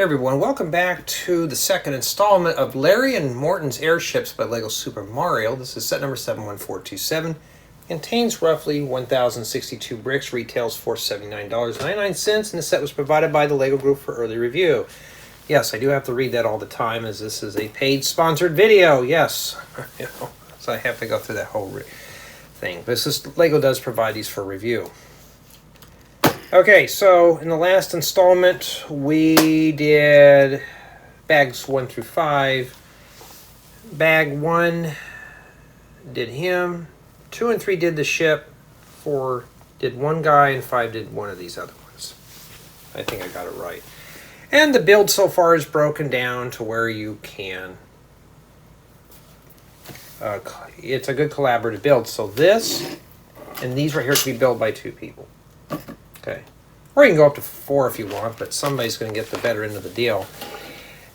Hey everyone, welcome back to the second installment of Larry and Morton's Airships by LEGO Super Mario. This is set number 71427. Contains roughly 1,062 bricks, retails for $79.99, and the set was provided by the LEGO Group for early review. Yes, I do have to read that all the time as this is a paid sponsored video, yes. So I have to go through that whole thing. But LEGO does provide these for review. Okay, so in the last installment, we did bags 1 through 5. Bag 1 did him. 2 and 3 did the ship. 4 did one guy, and 5 did one of these other ones. I think I got it right. And the build so far is broken down to where you can. It's a good collaborative build. So this and these right here can be built by 2 people. Okay, or you can go up to 4 if you want, but somebody's going to get the better end of the deal.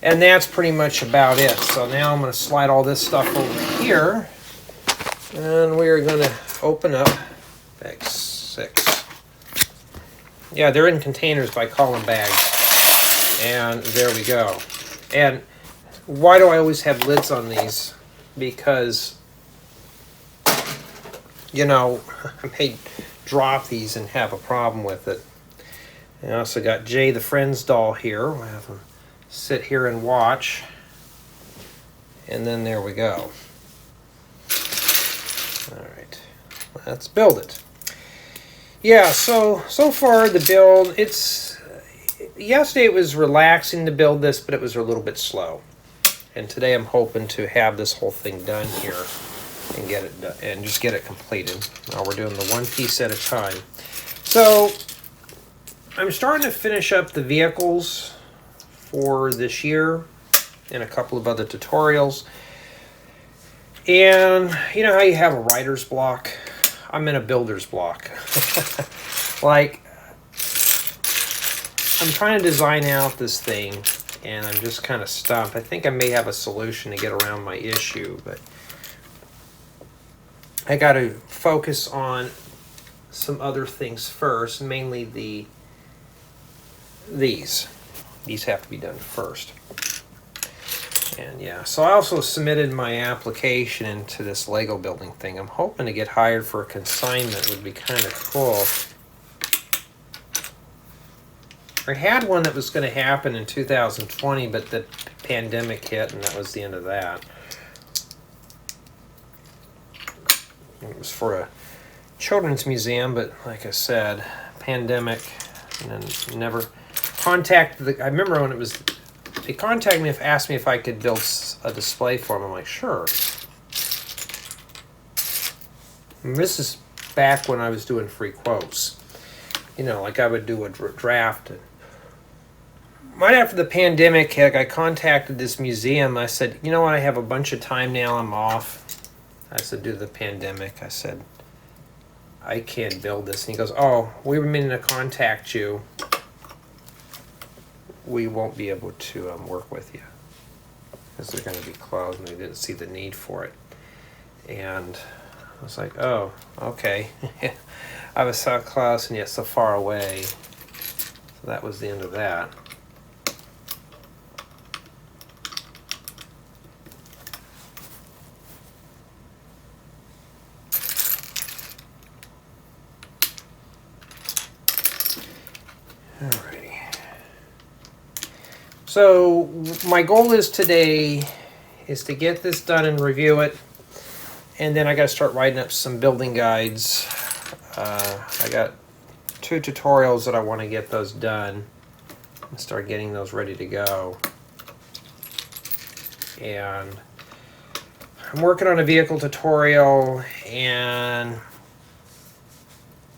And that's pretty much about it. So now I'm going to slide all this stuff over here, and we're going to open up bag 6. Yeah, they're in containers, but I call them bags. And there we go. And why do I always have lids on these? Because, you know, I may drop these and have a problem with it. And I also got Jay the Friends doll here. We'll have him sit here and watch. And then there we go. Alright, let's build it. Yeah, so far the build, yesterday it was relaxing to build this, but it was a little bit slow. And today I'm hoping to have this whole thing done here and get it done, and just get it completed. Now we're doing the one piece at a time. So I'm starting to finish up the vehicles for this year and a couple of other tutorials. And you know how you have a writer's block? I'm in a builder's block. Like, I'm trying to design out this thing and I'm just kind of stumped. I think I may have a solution to get around my issue, but I got to focus on some other things first, mainly these. These have to be done first. And yeah, so I also submitted my application into this Lego building thing. I'm hoping to get hired for a consignment. Would be kind of cool. I had one that was going to happen in 2020, but the pandemic hit, and that was the end of that. It was for a children's museum, but like I said, pandemic, and then never contacted I remember when it was, they contacted me, asked me if I could build a display for them. I'm like, sure. And this is back when I was doing free quotes. You know, like I would do a draft. Right after the pandemic, I contacted this museum. I said, you know what, I have a bunch of time now, I'm off. I said, due to the pandemic, I said, I can't build this. And he goes, oh, we were meaning to contact you. We won't be able to work with you because they're going to be closed and they didn't see the need for it. And I was like, oh, okay. I was so close and yet so far away. So that was the end of that. Alrighty. So my goal is today is to get this done and review it, and then I got to start writing up some building guides. I got 2 tutorials that I want to get those done and start getting those ready to go. And I'm working on a vehicle tutorial, and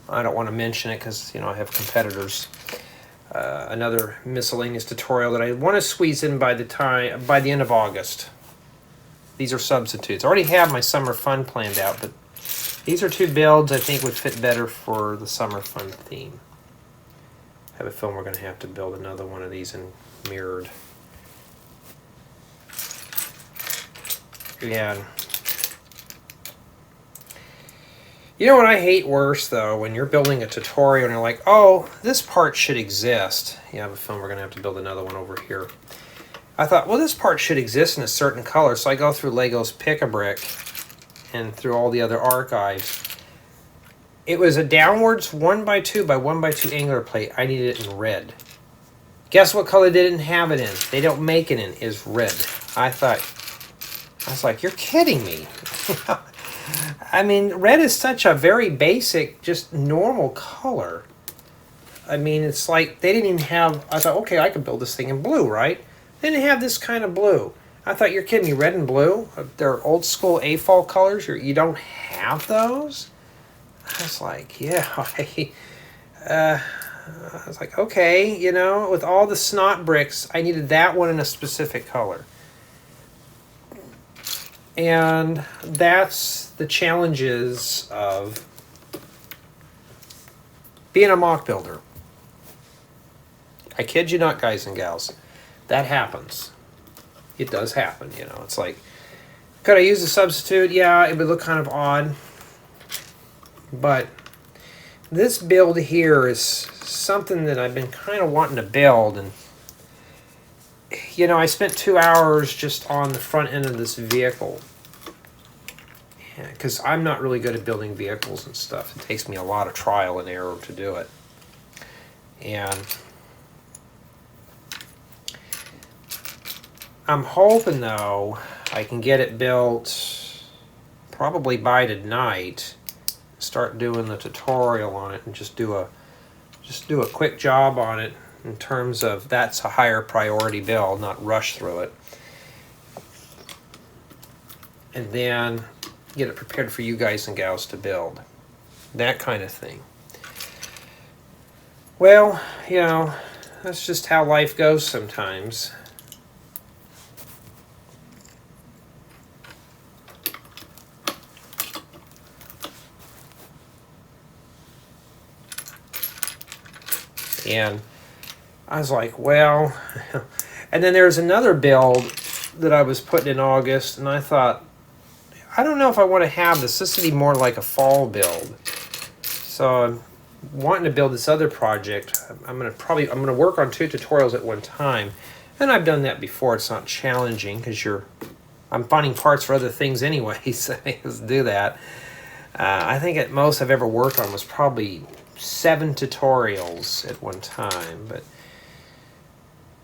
I don't want to mention it because, you know, I have competitors. Another miscellaneous tutorial that I want to squeeze in by the end of August. These are substitutes. I already have my summer fun planned out, but these are 2 builds I think would fit better for the summer fun theme. I have a feeling we're going to have to build another one of these in mirrored. Yeah. You know what I hate worse, though? When you're building a tutorial and you're like, oh, this part should exist. You have a film, we're going to have to build another one over here. I thought, well, this part should exist in a certain color. So I go through Lego's Pick-a-Brick and through all the other archives. It was a downwards 1x2 by 1x2 angular plate. I needed it in red. Guess what color they didn't have it in? They don't make it in, is red. I was like, you're kidding me. I mean, red is such a very basic, just normal color. I mean, it's like they didn't even have, I thought, okay, I could build this thing in blue, right? They didn't have this kind of blue. I thought, you're kidding me, red and blue? They're old school AFOL colors. You don't have those? I was like, yeah. I was like, okay, you know, with all the snot bricks, I needed that one in a specific color. And that's the challenges of being a mock builder. I kid you not, guys and gals. That happens. It does happen, you know. It's like, could I use a substitute? Yeah, it would look kind of odd. But this build here is something that I've been kind of wanting to build. And, you know, I spent 2 hours just on the front end of this vehicle. Because I'm not really good at building vehicles and stuff. It takes me a lot of trial and error to do it. And I'm hoping, though, I can get it built probably by tonight. Start doing the tutorial on it and just do a quick job on it in terms of that's a higher priority build, not rush through it. And then get it prepared for you guys and gals to build. That kind of thing. Well, you know, that's just how life goes sometimes. And I was like, well, and then there's another build that I was putting in August, and I thought, I don't know if I want to have this. This would be more like a fall build. So I'm wanting to build this other project. I'm gonna work on 2 tutorials at one time, and I've done that before. It's not challenging because I'm finding parts for other things anyway, so I just do that. I think at most I've ever worked on was probably 7 tutorials at one time, but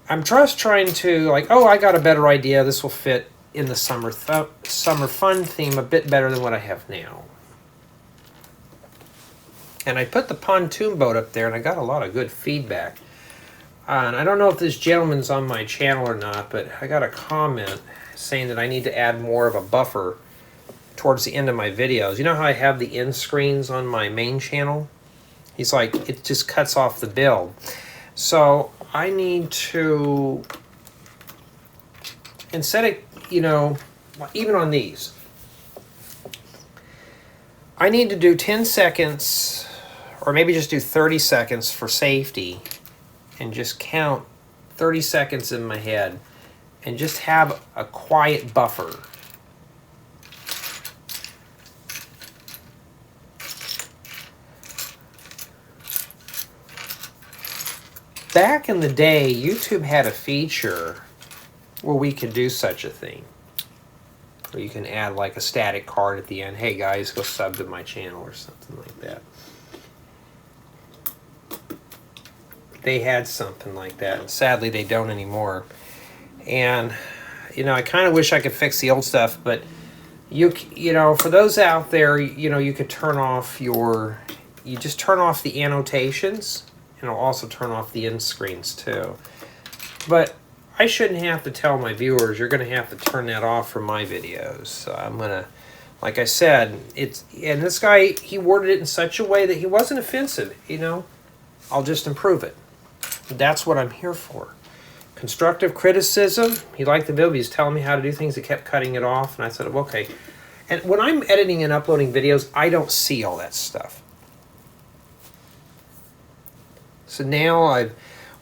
I'm just trying to, like, oh, I got a better idea. This will fit in the summer fun theme a bit better than what I have now. And I put the pontoon boat up there, and I got a lot of good feedback. And I don't know if this gentleman's on my channel or not, but I got a comment saying that I need to add more of a buffer towards the end of my videos. You know how I have the end screens on my main channel? He's like, it just cuts off the build. So I need to, instead of, you know, even on these, I need to do 10 seconds, or maybe just do 30 seconds for safety, and just count 30 seconds in my head, and just have a quiet buffer. Back in the day, YouTube had a feature where we could do such a thing. Where you can add like a static card at the end. Hey guys, go sub to my channel or something like that. They had something like that, and sadly they don't anymore. And, you know, I kind of wish I could fix the old stuff, but you know, for those out there, you know, you could turn off you just turn off the annotations. And I'll also turn off the end screens too. But I shouldn't have to tell my viewers, you're going to have to turn that off for my videos. So I'm going to, like I said, and this guy, he worded it in such a way that he wasn't offensive, you know. I'll just improve it. That's what I'm here for. Constructive criticism. He liked the video. He was telling me how to do things. He kept cutting it off. And I said, well, okay. And when I'm editing and uploading videos, I don't see all that stuff. So now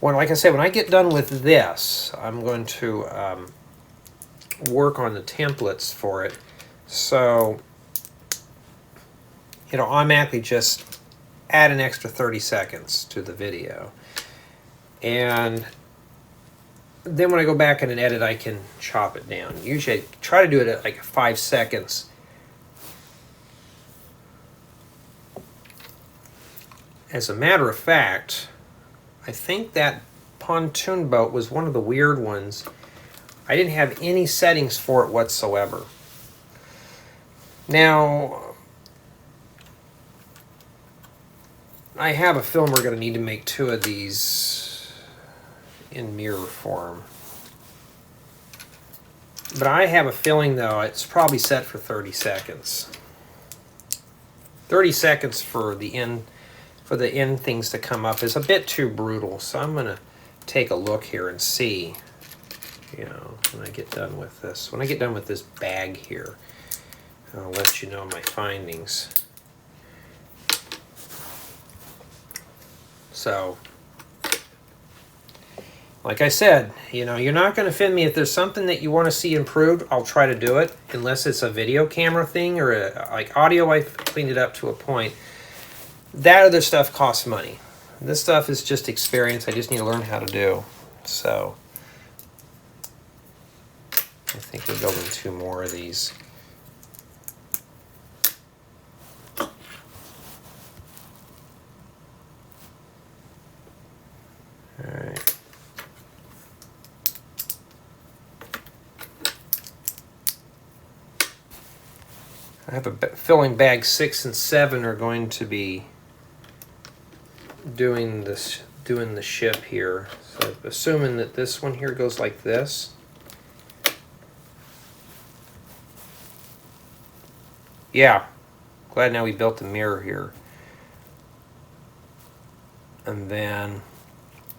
like I said, when I get done with this, I'm going to work on the templates for it. So it'll automatically just add an extra 30 seconds to the video. And then when I go back in and edit, I can chop it down. Usually I try to do it at like 5 seconds. As a matter of fact, I think that pontoon boat was one of the weird ones. I didn't have any settings for it whatsoever. Now, I have a film we're going to need to make 2 of these in mirror form. But I have a feeling, though, it's probably set for 30 seconds. 30 seconds for the end things to come up is a bit too brutal. So I'm going to take a look here and see, you know, when I get done with this. When I get done with this bag here, I'll let you know my findings. So, like I said, you know, you're not going to fit me. If there's something that you want to see improved, I'll try to do it, unless it's a video camera thing or like audio. I've cleaned it up to a point. That other stuff costs money. This stuff is just experience. I just need to learn how to do. So, I think we're building 2 more of these. Alright. I have a filling bag 6 and 7 are going to be doing the ship here. So assuming that this one here goes like this. Yeah. Glad now we built the mirror here. And then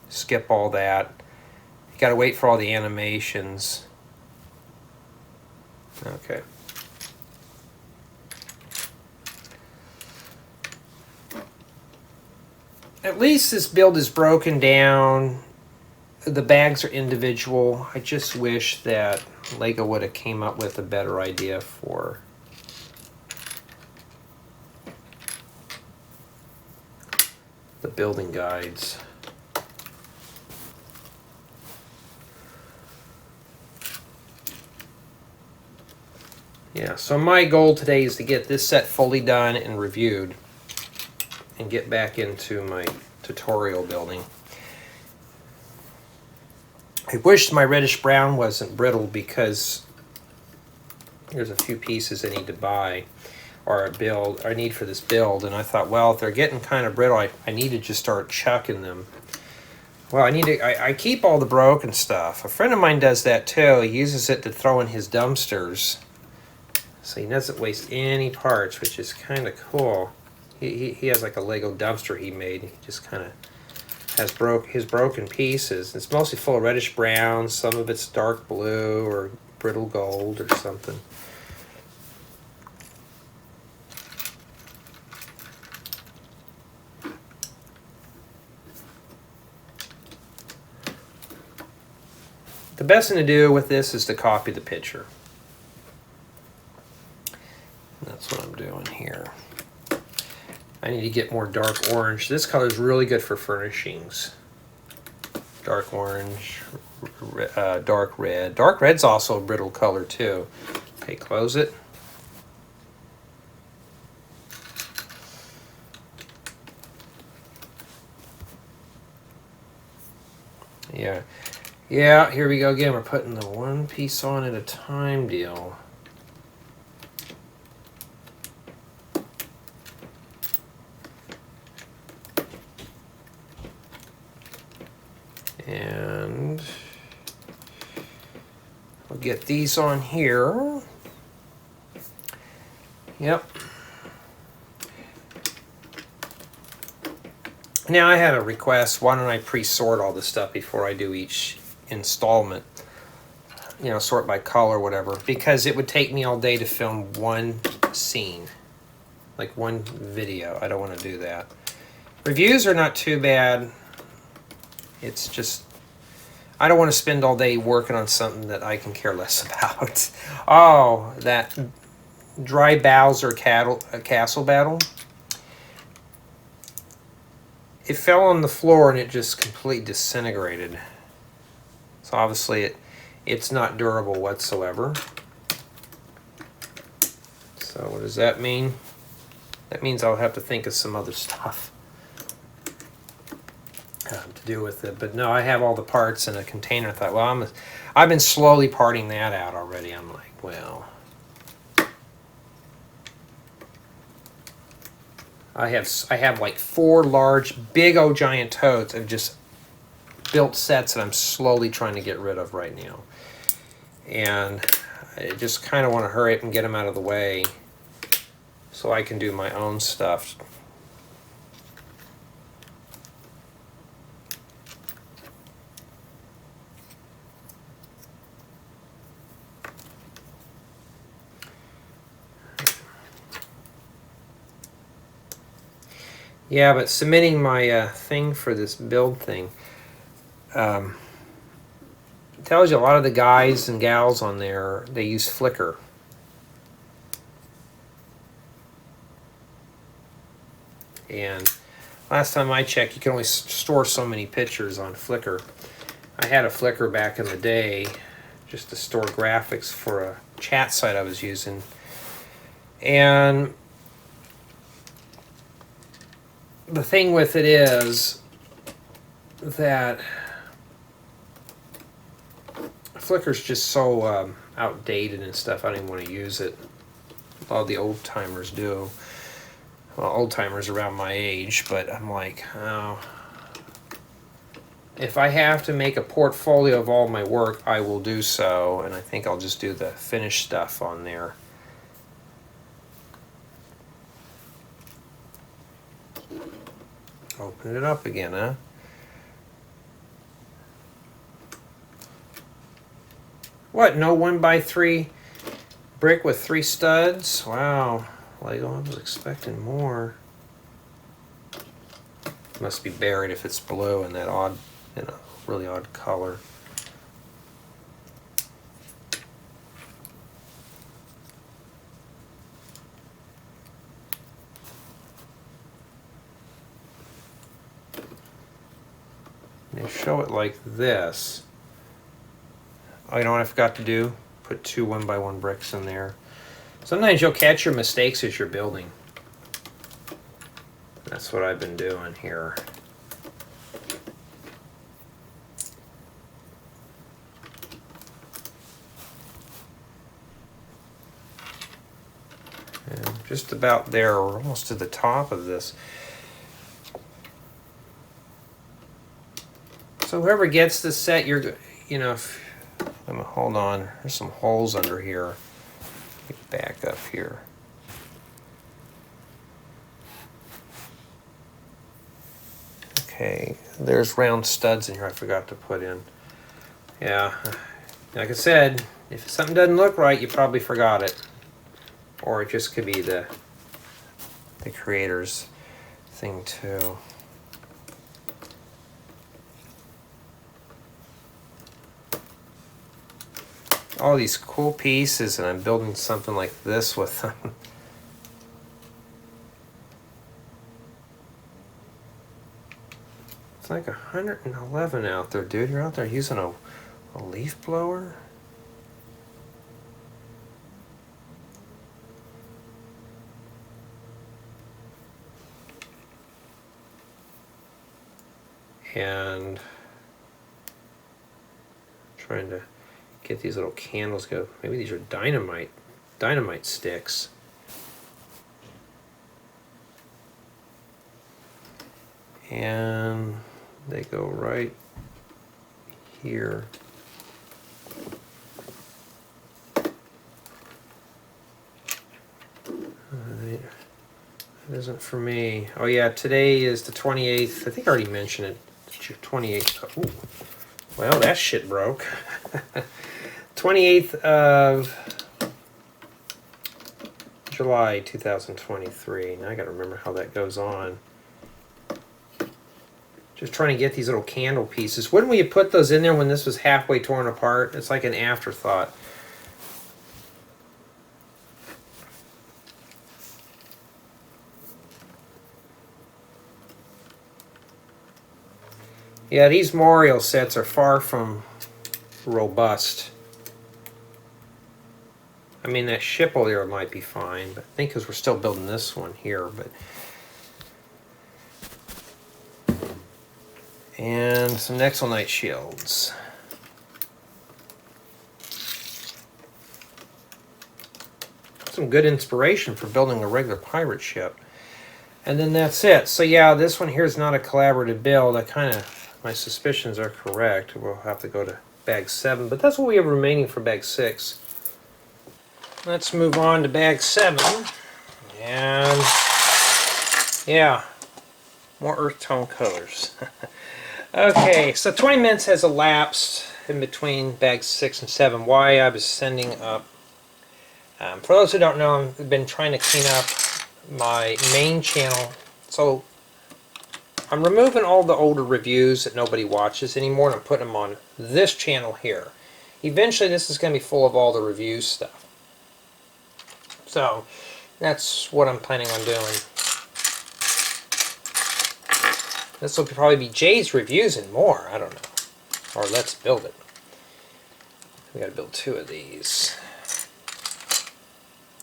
skip all that. You gotta wait for all the animations. Okay. At least this build is broken down. The bags are individual. I just wish that Lego would have came up with a better idea for the building guides. Yeah, so my goal today is to get this set fully done and reviewed and get back into my tutorial building. I wish my reddish brown wasn't brittle, because there's a few pieces I need to buy or build, or I need for this build, and I thought, well, if they're getting kind of brittle, I need to just start chucking them. Well, I keep all the broken stuff. A friend of mine does that too. He uses it to throw in his dumpsters, so he doesn't waste any parts, which is kind of cool. He has like a Lego dumpster he made. He just kind of has his broken pieces. It's mostly full of reddish brown. Some of it's dark blue or brittle gold or something. The best thing to do with this is to copy the picture. That's what I'm doing here. I need to get more dark orange. This color is really good for furnishings. Dark orange, dark red. Dark red's also a brittle color too. Okay, close it. Yeah, here we go again. We're putting the one piece on at a time deal. And we'll get these on here. Yep. Now I had a request, why don't I pre-sort all this stuff before I do each installment? You know, sort by color, whatever. Because it would take me all day to film one scene. Like one video. I don't want to do that. Reviews are not too bad. It's just, I don't want to spend all day working on something that I can care less about. Oh, that Dry Bowser castle battle. it fell on the floor and it just completely disintegrated. So obviously it's not durable whatsoever. So what does that mean? That means I'll have to think of some other stuff to do with it. But no, I have all the parts in a container. I thought, well, I've been slowly parting that out already. I'm like, well, I have like 4 large, big old giant toads of just built sets that I'm slowly trying to get rid of right now. And I just kind of want to hurry up and get them out of the way so I can do my own stuff. Yeah, but submitting my thing for this build thing tells you a lot of the guys and gals on there, they use Flickr. And last time I checked, you can only store so many pictures on Flickr. I had a Flickr back in the day just to store graphics for a chat site I was using. And the thing with it is that Flickr's just so outdated and stuff, I don't even want to use it. A lot of the old timers do. Well, old timers around my age, but I'm like, oh, if I have to make a portfolio of all my work, I will do so, and I think I'll just do the finished stuff on there. Open it up again, huh? What, no 1x3 brick with 3 studs? Wow, Lego, I was expecting more. Must be buried if it's blue in that odd, really odd color. They show it like this. Oh, you know what I forgot to do? Put 2 1x1 bricks in there. Sometimes you'll catch your mistakes as you're building. That's what I've been doing here. And just about there, we're almost to the top of this. So whoever gets this set, hold on, there's some holes under here. Get back up here. Okay, there's round studs in here I forgot to put in. Yeah, like I said, if something doesn't look right, you probably forgot it. Or it just could be the creator's thing too. All these cool pieces, and I'm building something like this with them. It's like 111 out there, dude. You're out there using a leaf blower? And trying to get these little candles go. Maybe these are dynamite sticks. And they go right here. Alright. That isn't for me. Oh yeah, today is the 28th. I think I already mentioned it. It's your 28th. Ooh. Well, that shit broke. 28th of July 2023. Now I gotta remember how that goes on. Just trying to get these little candle pieces. Wouldn't we have put those in there when this was halfway torn apart? It's like an afterthought. Yeah, these Mario sets are far from robust. I mean, that ship over there might be fine, but I think because we're still building this one here, but... And some Nexonite shields. Some good inspiration for building a regular pirate ship. And then that's it. So yeah, this one here is not a collaborative build. My suspicions are correct. We'll have to go to bag 7, but that's what we have remaining for bag 6. Let's move on to bag 7. And yeah, more earth tone colors. Okay, so 20 minutes has elapsed in between bags 6 and 7. Why I was sending up. For those who don't know, I've been trying to clean up my main channel. So I'm removing all the older reviews that nobody watches anymore, and I'm putting them on this channel here. Eventually this is going to be full of all the review stuff. So that's what I'm planning on doing. This will probably be Jay's reviews and more, I don't know. Or let's build it. We gotta build 2 of these.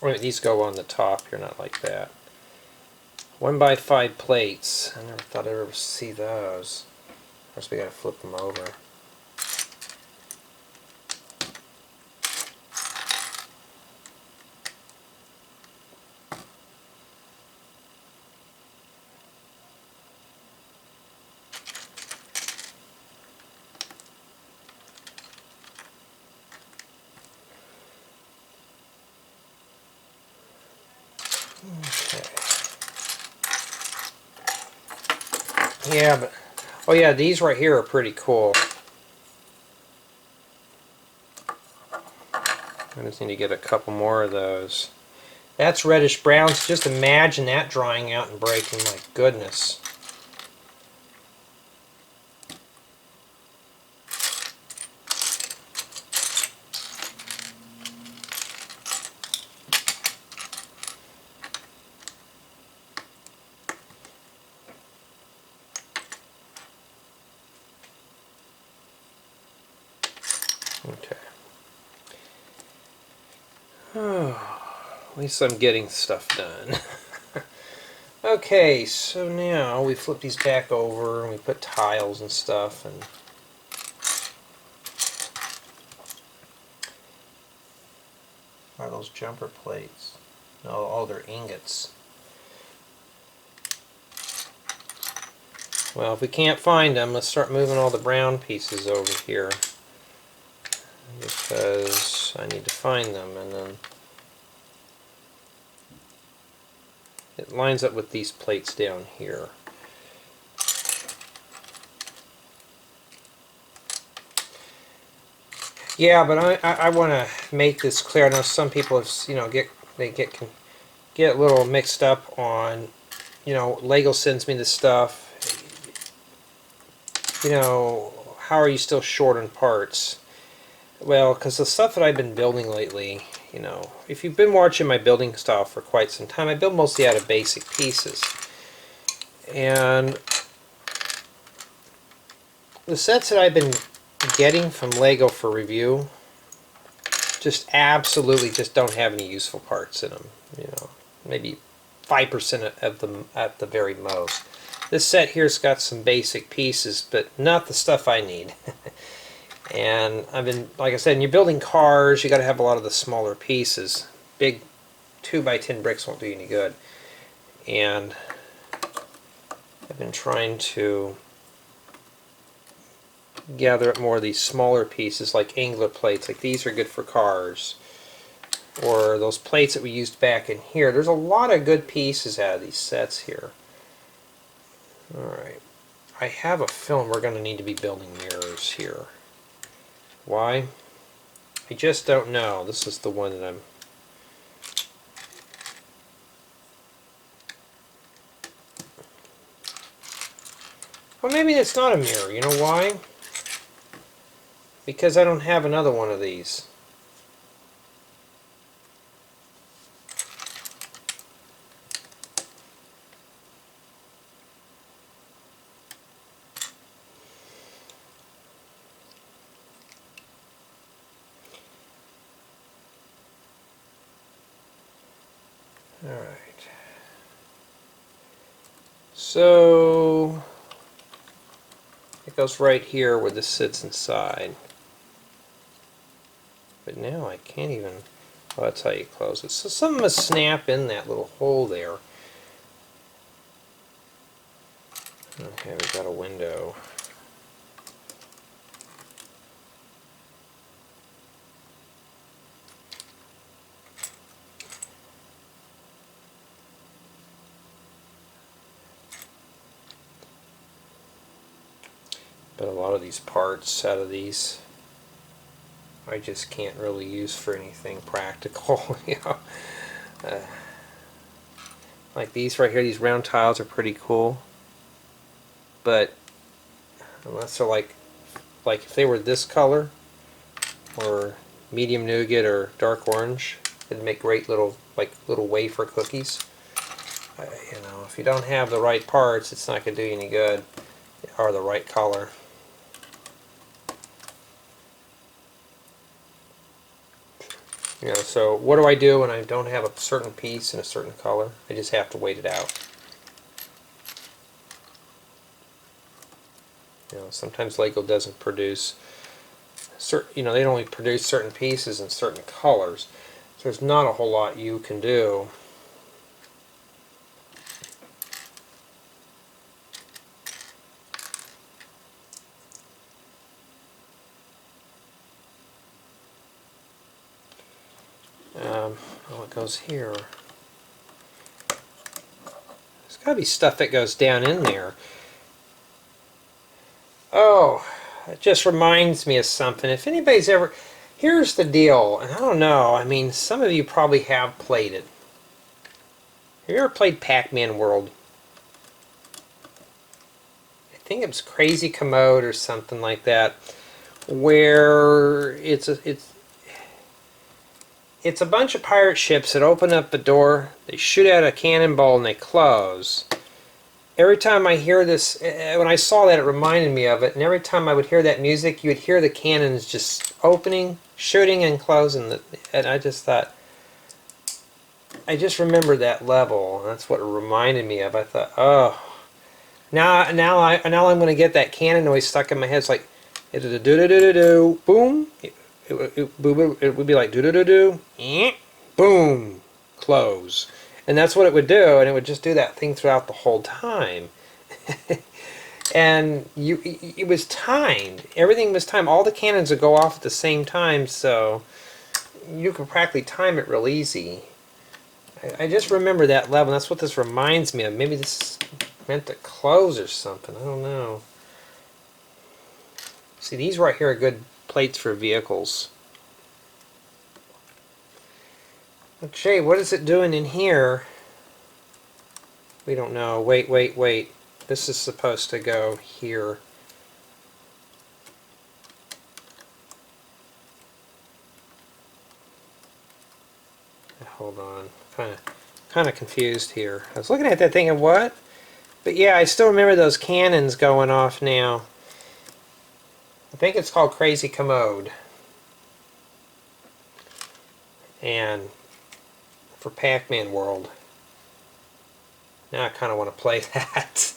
Wait, these go on the top here, not like that. 1x5 plates. I never thought I'd ever see those. Of course we gotta flip them over. Yeah, but oh yeah, these right here are pretty cool. I just need to get a couple more of those. That's reddish browns. Just imagine that drying out and breaking. My goodness. Okay. Oh, at least I'm getting stuff done. Okay, so now we flip these back over and we put tiles and stuff, and what are those jumper plates? No, oh, they're ingots. Well, if we can't find them, let's start moving all the brown pieces over here, because I need to find them, and then it lines up with these plates down here. Yeah, but I want to make this clear. I know some people have, get a little mixed up on, Lego sends me this stuff. How are you still short on parts? Well, because the stuff that I've been building lately, if you've been watching my building style for quite some time, I build mostly out of basic pieces. And the sets that I've been getting from Lego for review just absolutely just don't have any useful parts in them. Maybe 5% of them at the very most. This set here's got some basic pieces, but not the stuff I need. And I've been, like I said, when you're building cars, you got to have a lot of the smaller pieces. Big 2x10 bricks won't do you any good. And I've been trying to gather up more of these smaller pieces, like angler plates. Like these are good for cars. Or those plates that we used back in here. There's a lot of good pieces out of these sets here. Alright. I have a feeling we're going to need to be building mirrors here. Why? I just don't know. This is the one that I'm... Well, maybe it's not a mirror. You know why? Because I don't have another one of these. Alright. So it goes right here where this sits inside. But now I can't even... Oh, that's how you close it. So something must snap in that little hole there. Okay, we've got a window. But a lot of these parts out of these I just can't really use for anything practical. You know, like these right here, these round tiles are pretty cool, but unless they're like if they were this color or medium nougat or dark orange, it'd make great little little wafer cookies. You know, if you don't have the right parts, it's not going to do you any good, or the right color. You know, so what do I do when I don't have a certain piece in a certain color? I just have to wait it out. You know, sometimes Lego doesn't produce you know, they only produce certain pieces in certain colors. So there's not a whole lot you can do. Oh, it goes here. There's got to be stuff that goes down in there. Oh, it just reminds me of something. If anybody's ever... Here's the deal, and I don't know, I mean, some of you probably have played it. Have you ever played Pac-Man World? I think it was Crazy Commode or something like that, where it's a bunch of pirate ships that open up the door, they shoot out a cannonball, and they close. Every time I hear this, when I saw that, it reminded me of it, and every time I would hear that music, you would hear the cannons just opening, shooting, and closing. And I just thought, I just remembered that level, and that's what it reminded me of. I thought, oh, now I'm going to get that cannon noise stuck in my head. It's like, do-do-do-do-do-do, boom. It would be like do-do-do-do, boom, close. And that's what it would do, and it would just do that thing throughout the whole time. And it was timed. Everything was timed. All the cannons would go off at the same time, so you could practically time it real easy. I just remember that level. That's what this reminds me of. Maybe this is meant to close or something. I don't know. See, these right here are good plates for vehicles. Okay, what is it doing in here? We don't know. Wait. This is supposed to go here. Hold on. Kind of confused here. I was looking at that thinking, what? But yeah, I still remember those cannons going off now. I think it's called Crazy Commode. And for Pac-Man World. Now I kind of want to play that.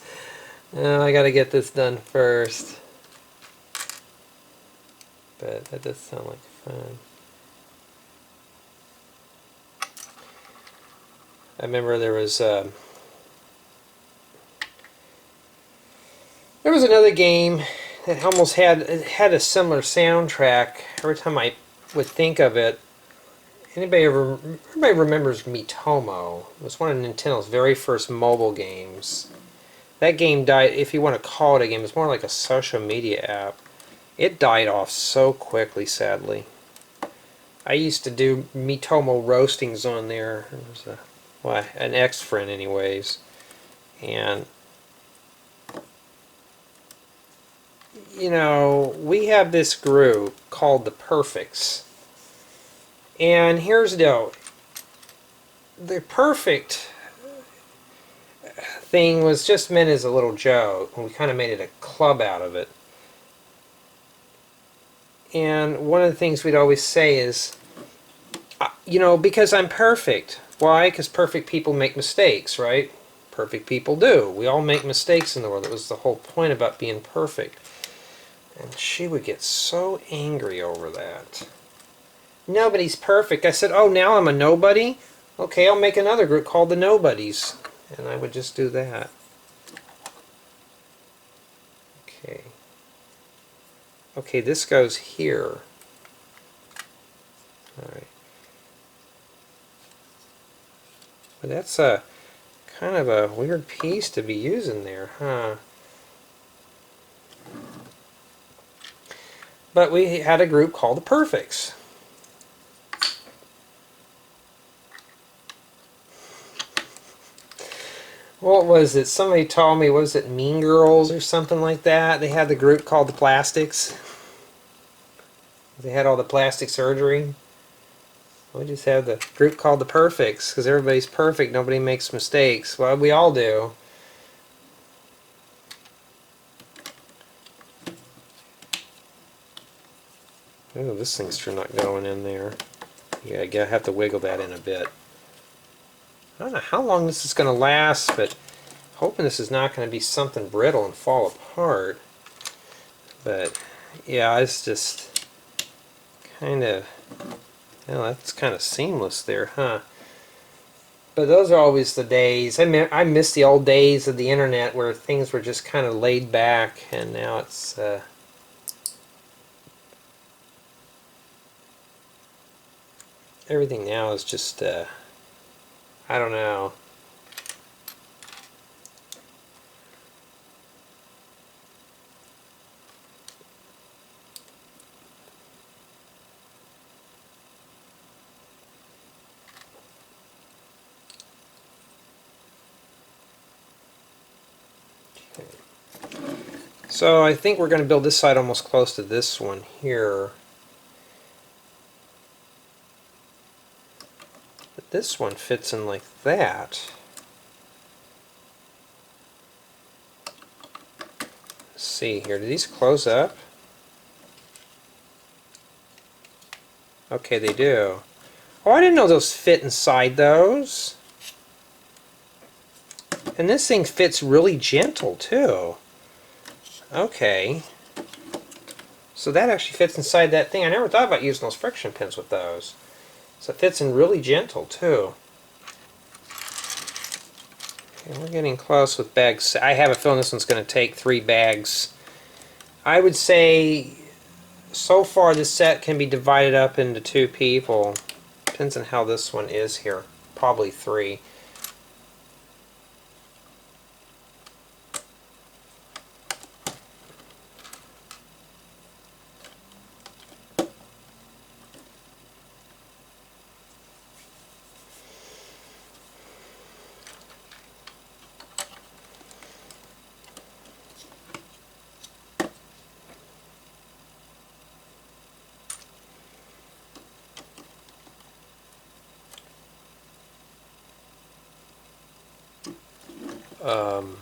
I got to get this done first. But that does sound like fun. I remember there was another game that almost had a similar soundtrack. Every time I would think of it, everybody remembers Miitomo. It was one of Nintendo's very first mobile games. That game died, if you want to call it a game, it's more like a social media app. It died off so quickly, sadly. I used to do Miitomo roastings on there. It was an ex-friend anyways. And you know, we have this group called the Perfects. And here's the deal. The perfect thing was just meant as a little joke. We kind of made it a club out of it. And one of the things we'd always say is, you know, because I'm perfect. Why? Because perfect people make mistakes, right? Perfect people do. We all make mistakes in the world. That was the whole point about being perfect. And she would get so angry over that. Nobody's perfect. I said, oh, now I'm a nobody? Okay, I'll make another group called the Nobodies. And I would just do that. Okay. Okay, this goes here. Alright. But that's a kind of a weird piece to be using there, huh? But we had a group called the Perfects. What was it? Somebody told me, was it Mean Girls or something like that? They had the group called the Plastics. They had all the plastic surgery. We just have the group called the Perfects because everybody's perfect. Nobody makes mistakes. Well, we all do. Oh, this thing's sure not going in there. Yeah, I have to wiggle that in a bit. I don't know how long this is going to last, but hoping this is not going to be something brittle and fall apart. But yeah, it's just kind of, well, that's kind of seamless there, huh? But those are always the days. I miss the old days of the internet where things were just kind of laid back, and now it's everything now is just I don't know. So I think we're going to build this side almost close to this one here. But this one fits in like that. Let's see here. Do these close up? Okay, they do. Oh, I didn't know those fit inside those. And this thing fits really gentle too. Okay. So that actually fits inside that thing. I never thought about using those friction pins with those. So it fits in really gentle too. Okay, we're getting close with bags. I have a feeling this one's going to take 3 bags. I would say so far this set can be divided up into 2 people. Depends on how this one is here. Probably 3. Alrighty.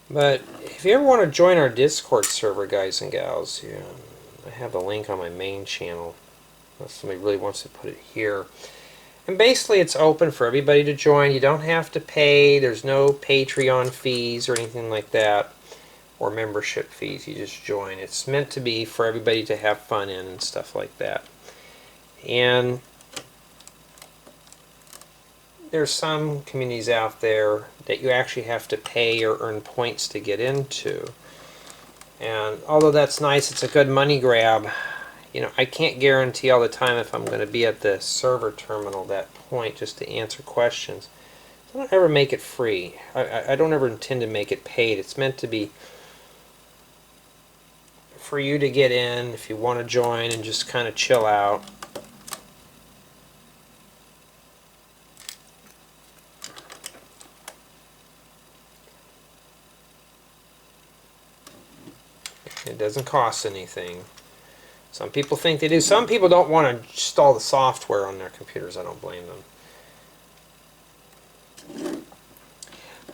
But if you ever want to join our Discord server, guys and gals, yeah, I have the link on my main channel. Unless somebody really wants to put it here. And basically it's open for everybody to join. You don't have to pay. There's no Patreon fees or anything like that. Or membership fees. You just join. It's meant to be for everybody to have fun in and stuff like that. And there's some communities out there that you actually have to pay or earn points to get into. And although that's nice, it's a good money grab. You know, I can't guarantee all the time if I'm going to be at the server terminal at that point just to answer questions. So I don't ever make it free. I don't ever intend to make it paid. It's meant to be for you to get in if you want to join and just kind of chill out. It doesn't cost anything. Some people think they do. Some people don't want to install the software on their computers. I don't blame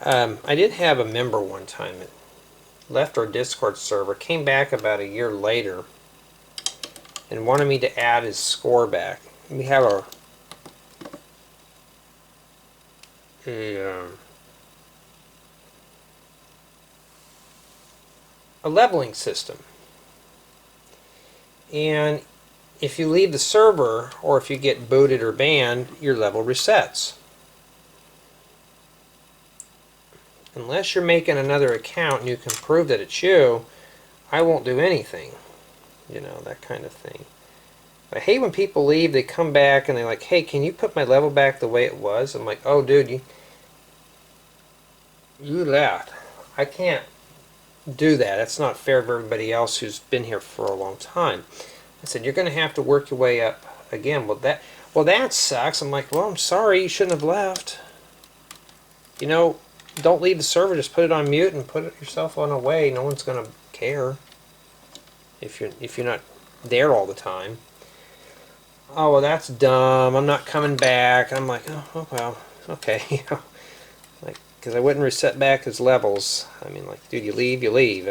them. I did have a member one time left our Discord server, came back about a year later, and wanted me to add his score back. We have a leveling system. And if you leave the server, or if you get booted or banned, your level resets. Unless you're making another account and you can prove that it's you, I won't do anything. You know, that kind of thing. I hate when people leave, they come back and they're like, hey, can you put my level back the way it was? I'm like, oh dude, you left. I can't do that. That's not fair to everybody else who's been here for a long time. I said, you're going to have to work your way up again. Well, that sucks. I'm like, well, I'm sorry, you shouldn't have left. You know, don't leave the server. Just put it on mute and put it yourself on away. No one's going to care if you're not there all the time. Oh, well, that's dumb. I'm not coming back. I'm like, oh well, okay. Like, because I wouldn't reset back his levels. I mean, like, dude, you leave, you leave.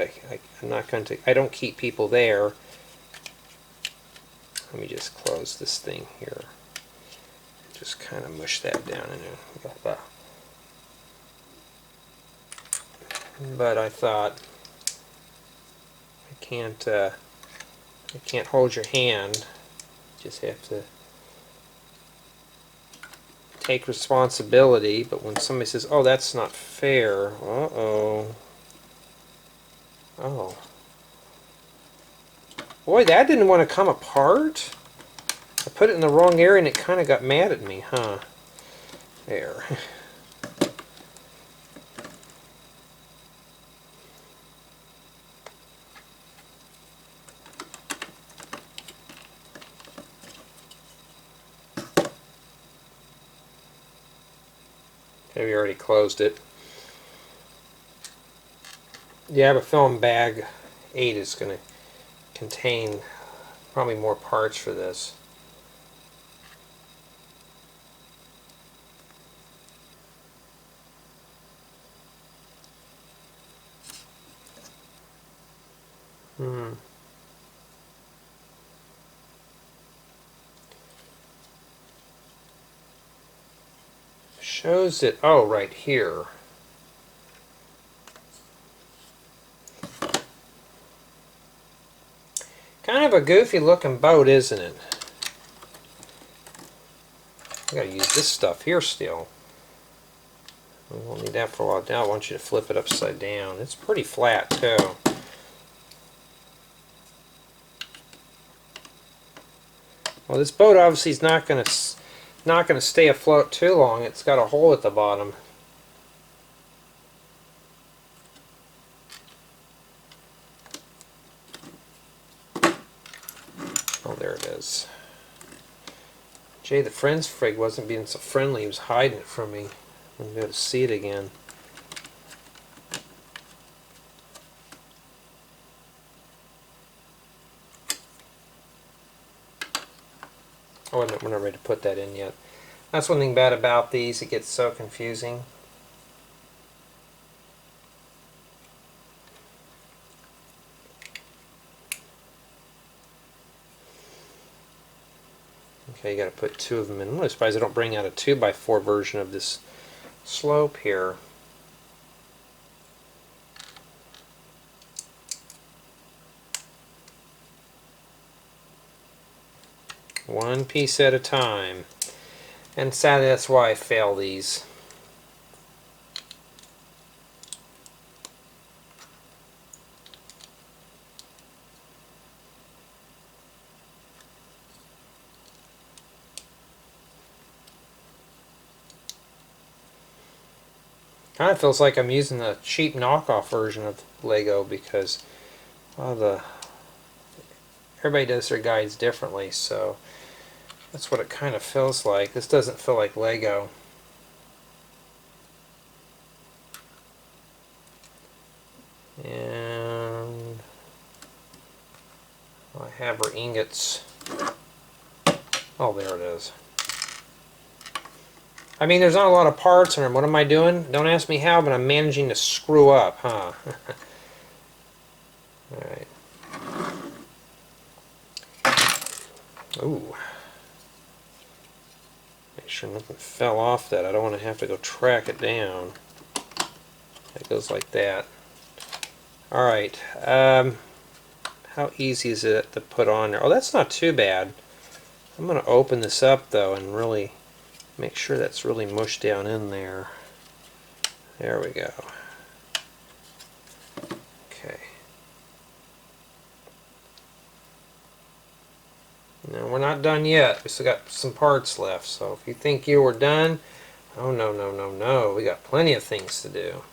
I'm not going to. I don't keep people there. Let me just close this thing here. Just kind of mush that down in there. But I thought, I can't hold your hand. Just have to take responsibility. But when somebody says, oh, that's not fair, oh, boy, that didn't want to come apart. I put it in the wrong area and it kind of got mad at me, huh? There. Okay, we already closed it. Yeah, I have a film bag 8 is going to contain probably more parts for this. Shows it, oh, right here. Kind of a goofy looking boat, isn't it? I gotta use this stuff here still. We won't need that for a while. Now I want you to flip it upside down. It's pretty flat too. Well, this boat obviously is not going to stay afloat too long. It's got a hole at the bottom. Oh, there it is. Jay, the Friends frig wasn't being so friendly. He was hiding it from me. I'm going to be able to see it again. Oh, we're not ready to put that in yet. That's one thing bad about these. It gets so confusing. Okay, you got to put 2 of them in. I'm really surprised I don't bring out a 2x4 version of this slope here. One piece at a time. And sadly, that's why I fail these. Kind of feels like I'm using a cheap knockoff version of Lego because everybody does their guides differently, so that's what it kind of feels like. This doesn't feel like Lego. And I have our ingots. Oh, there it is. I mean, there's not a lot of parts in them. What am I doing? Don't ask me how, but I'm managing to screw up, huh? Alright. Ooh. Make sure nothing fell off that. I don't want to have to go track it down. It goes like that. Alright. How easy is it to put on there? Oh, that's not too bad. I'm going to open this up though and really make sure that's really mushed down in there. There we go. Okay. Now we're not done yet. We still got some parts left. So if you think you were done, oh no, no, no, no. We got plenty of things to do.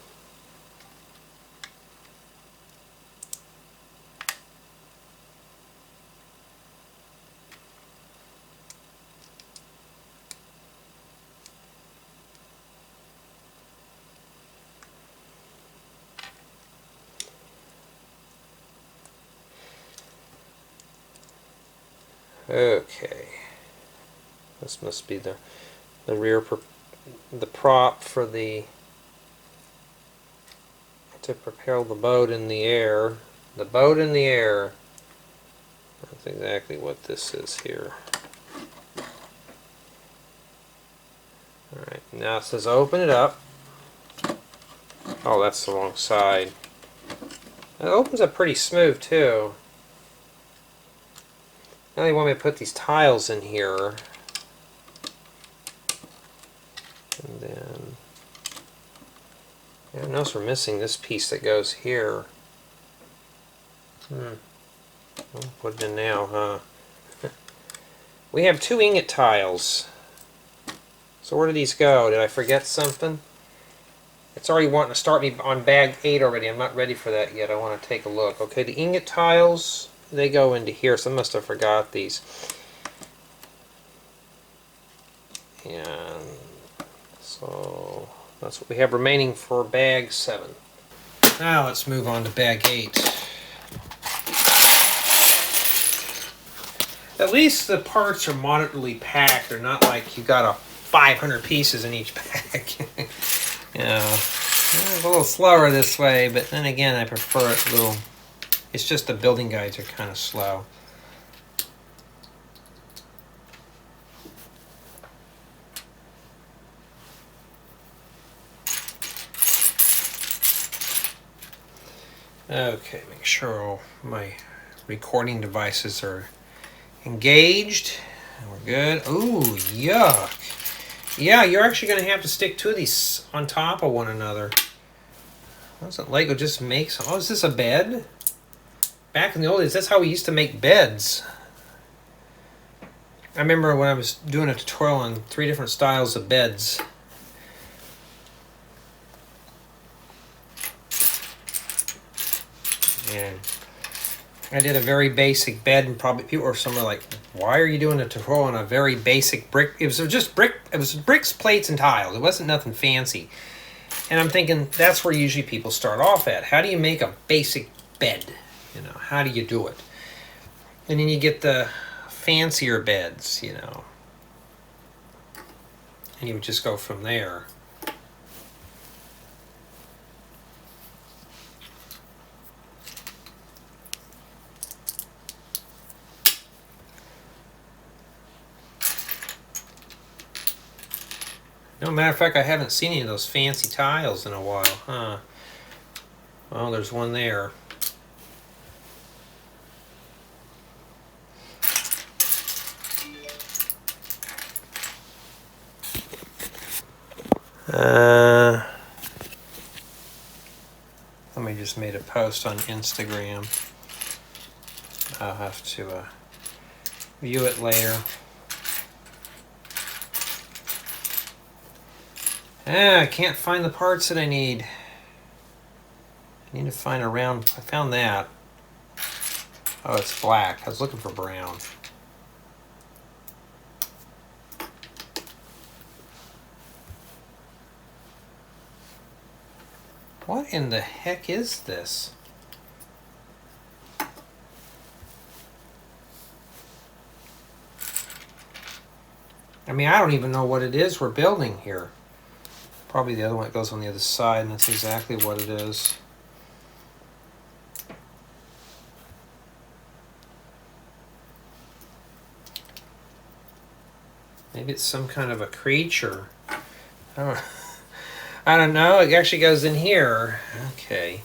Okay, this must be the rear the prop for the to propel the boat in the air. The boat in the air. That's exactly what this is here. All right, now it says open it up. Oh, that's the wrong side. It opens up pretty smooth too. Now they want me to put these tiles in here. And then, yeah, I notice we're missing this piece that goes here. I'll put it in now, huh? We have 2 ingot tiles. So where did these go? Did I forget something? It's already wanting to start me on bag 8 already. I'm not ready for that yet. I want to take a look. Okay, the ingot tiles, they go into here, so I must have forgot these. And so that's what we have remaining for bag 7. Now let's move on to bag 8. At least the parts are moderately packed. They're not like you got 500 pieces in each bag. You know, it's a little slower this way, but then again, I prefer it a little. It's just the building guides are kind of slow. Okay, make sure all my recording devices are engaged. And we're good. Ooh, yuck. Yeah, you're actually going to have to stick 2 of these on top of one another. Doesn't Lego just makes... Oh, is this a bed? Back in the old days, that's how we used to make beds. I remember when I was doing a tutorial on 3 different styles of beds. And I did a very basic bed, and probably people were somewhere like, "Why are you doing a tutorial on a very basic brick?" It was just brick. It was bricks, plates, and tiles. It wasn't nothing fancy. And I'm thinking that's where usually people start off at. How do you make a basic bed? You know, how do you do it? And then you get the fancier beds, you know, and you would just go from there. No, matter of fact, I haven't seen any of those fancy tiles in a while, huh? Well, there's one there. Somebody just made a post on Instagram. I'll have to view it later. I can't find the parts that I need. I need to find a round. I found that. Oh, it's black. I was looking for brown. What in the heck is this? I mean, I don't even know what it is we're building here. Probably the other one that goes on the other side, and that's exactly what it is. Maybe it's some kind of a creature. I don't know. It actually goes in here. Okay.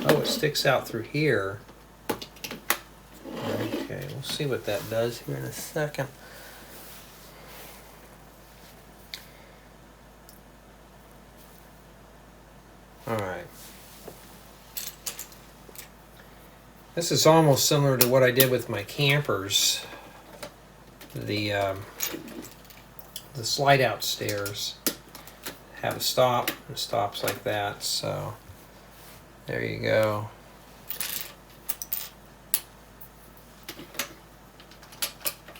Oh, it sticks out through here. Okay, we'll see what that does here in a second. All right. This is almost similar to what I did with my campers. The slide out stairs have a stop and stops like that. So there you go.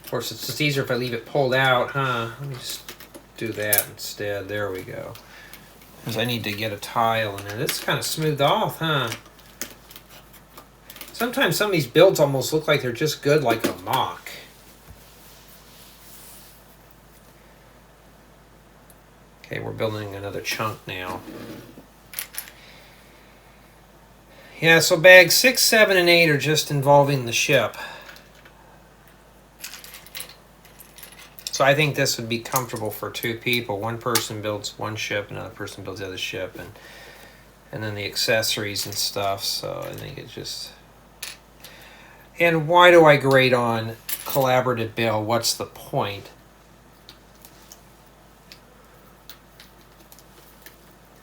Of course, it's just easier if I leave it pulled out, huh? Let me just do that instead. There we go. Because I need to get a tile in there. This is kind of smoothed off, huh? Sometimes some of these builds almost look like they're just good like a mock. Okay, we're building another chunk now. Yeah, so bags 6, 7, and 8 are just involving the ship. So I think this would be comfortable for 2 people. One person builds one ship, another person builds the other ship, and then the accessories and stuff. So I think it's just... And why do I grade on collaborative build? What's the point?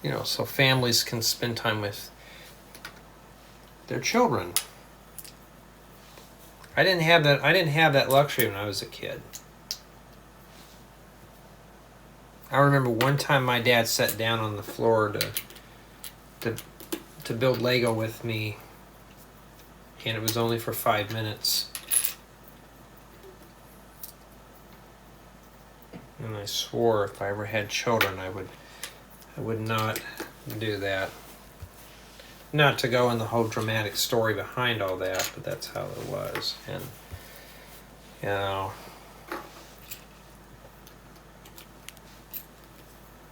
You know, so families can spend time with their children. I didn't have that luxury when I was a kid. I remember one time my dad sat down on the floor to build Lego with me, and it was only for 5 minutes. And I swore if I ever had children, I would not do that. Not to go in the whole dramatic story behind all that, but that's how it was. And you know,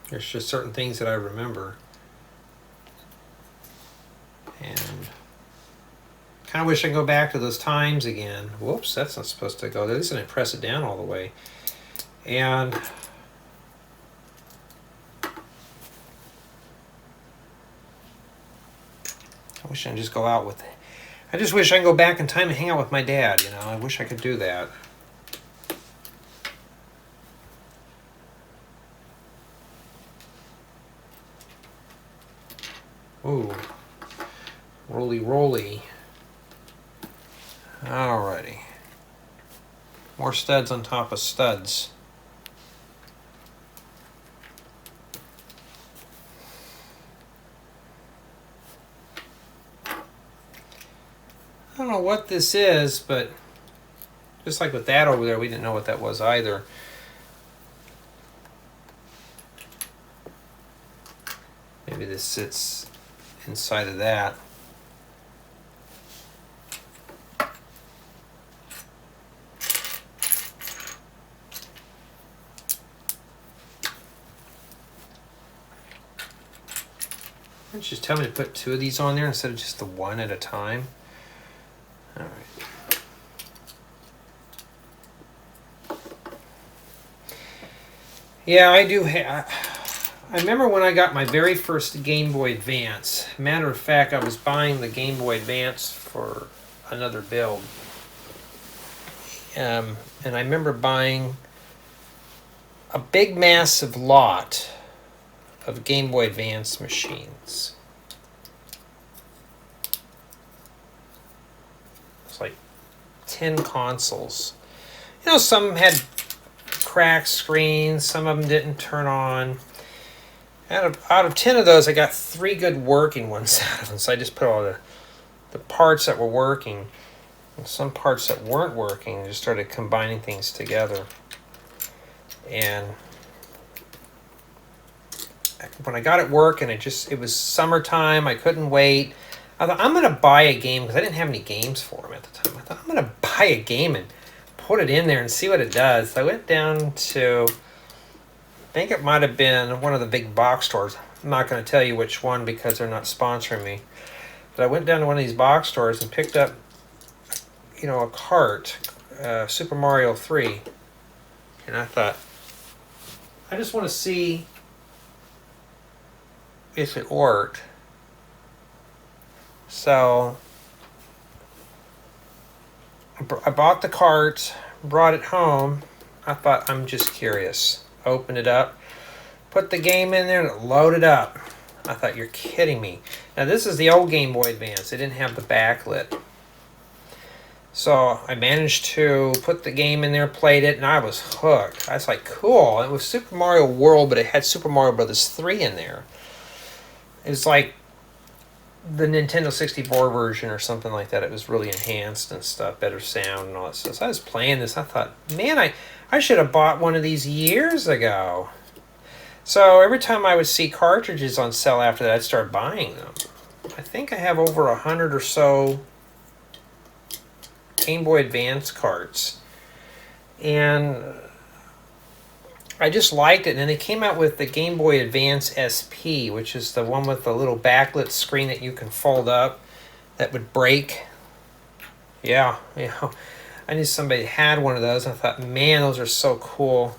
there's just certain things that I remember, and kind of wish I could go back to those times again. Whoops, that's not supposed to go there. At least I didn't press it down all the way. And I wish I could just go out with it. I just wish I could go back in time and hang out with my dad, you know. I wish I could do that. Ooh. Roly roly. Alrighty. More studs on top of studs. I don't know what this is, but just like with that over there, we didn't know what that was either. Maybe this sits inside of that. Why don't you just tell me to put 2 of these on there instead of just the 1 at a time? All right. Yeah, I do I remember when I got my very first Game Boy Advance. Matter of fact, I was buying the Game Boy Advance for another build. And I remember buying a big massive lot of Game Boy Advance machines. It's like 10 consoles. You know, some had cracked screens, some of them didn't turn on. Out of 10 of those, I got 3 good working ones out of them. So I just put all the parts that were working, and some parts that weren't working, just started combining things together. And when I got it working, it was summertime. I couldn't wait. I thought, I'm going to buy a game, because I didn't have any games for them at the time. I thought, I'm going to buy a game and put it in there and see what it does. So I went down to think it might have been one of the big box stores. I'm not going to tell you which one because they're not sponsoring me. But I went down to one of these box stores and picked up, a cart, Super Mario 3. And I thought, I just want to see if it worked. So I bought the cart, brought it home. I thought, I'm just curious. Opened it up, put the game in there, and it loaded up. I thought, you're kidding me. Now, this is the old Game Boy Advance. It didn't have the backlit. So I managed to put the game in there, played it, and I was hooked. I was like, cool. It was Super Mario World, but it had Super Mario Brothers 3 in there. It was like the Nintendo 64 version or something like that. It was really enhanced and stuff, better sound and all that stuff. So I was playing this. I thought, man, I should have bought one of these years ago. So every time I would see cartridges on sale after that, I'd start buying them. I think I have over 100 or so Game Boy Advance carts. And I just liked it. And then they came out with the Game Boy Advance SP, which is the one with the little backlit screen that you can fold up that would break. Yeah, I knew somebody had one of those. And I thought, man, those are so cool.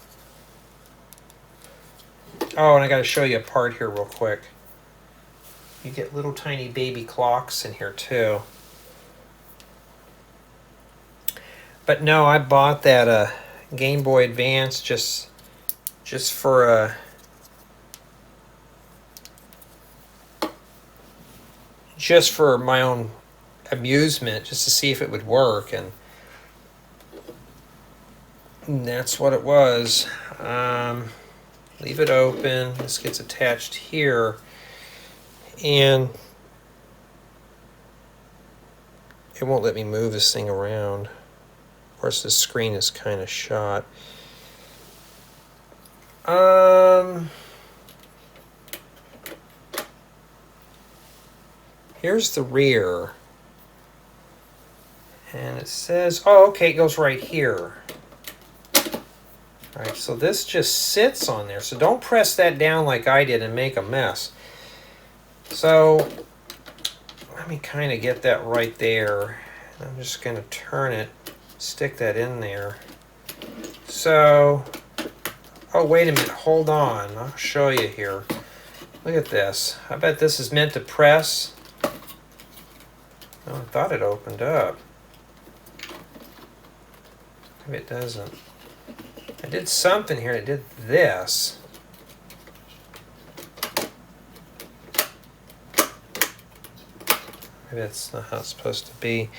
Oh, and I got to show you a part here real quick. You get little tiny baby clocks in here too. But no, I bought that Game Boy Advance just for my own amusement, just to see if it would work, and that's what it was. Leave it open. This gets attached here, and it won't let me move this thing around. Of course, the screen is kind of shot. Here's the rear. And it says, oh, okay, it goes right here. All right, so this just sits on there. So don't press that down like I did and make a mess. So let me kind of get that right there. I'm just going to turn it, stick that in there. So, oh, wait a minute, hold on. I'll show you here. Look at this. I bet this is meant to press. Oh, I thought it opened up. Maybe it doesn't. I did something here. It did this. Maybe that's not how it's supposed to be.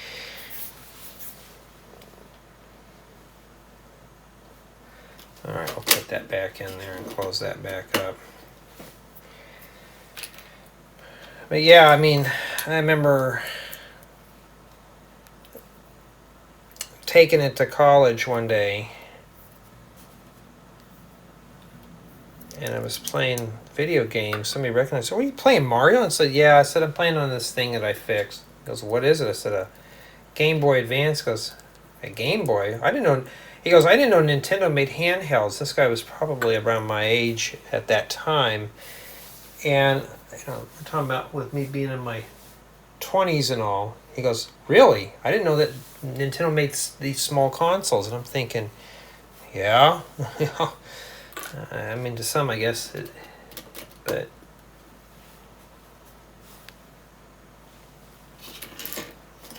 All right, I'll put that back in there and close that back up. But yeah, I mean, I remember taking it to college one day, and I was playing video games. Somebody recognized, so, "What are you playing, Mario?" And I said, "Yeah." I said, "I'm playing on this thing that I fixed." He goes, "What is it?" I said, "A Game Boy Advance." He goes, "A Game Boy? I didn't know." He goes, "I didn't know Nintendo made handhelds." This guy was probably around my age at that time. And, we're talking about with me being in my 20s and all. He goes, "Really? I didn't know that Nintendo made these small consoles." And I'm thinking, yeah. I mean, to some, I guess. But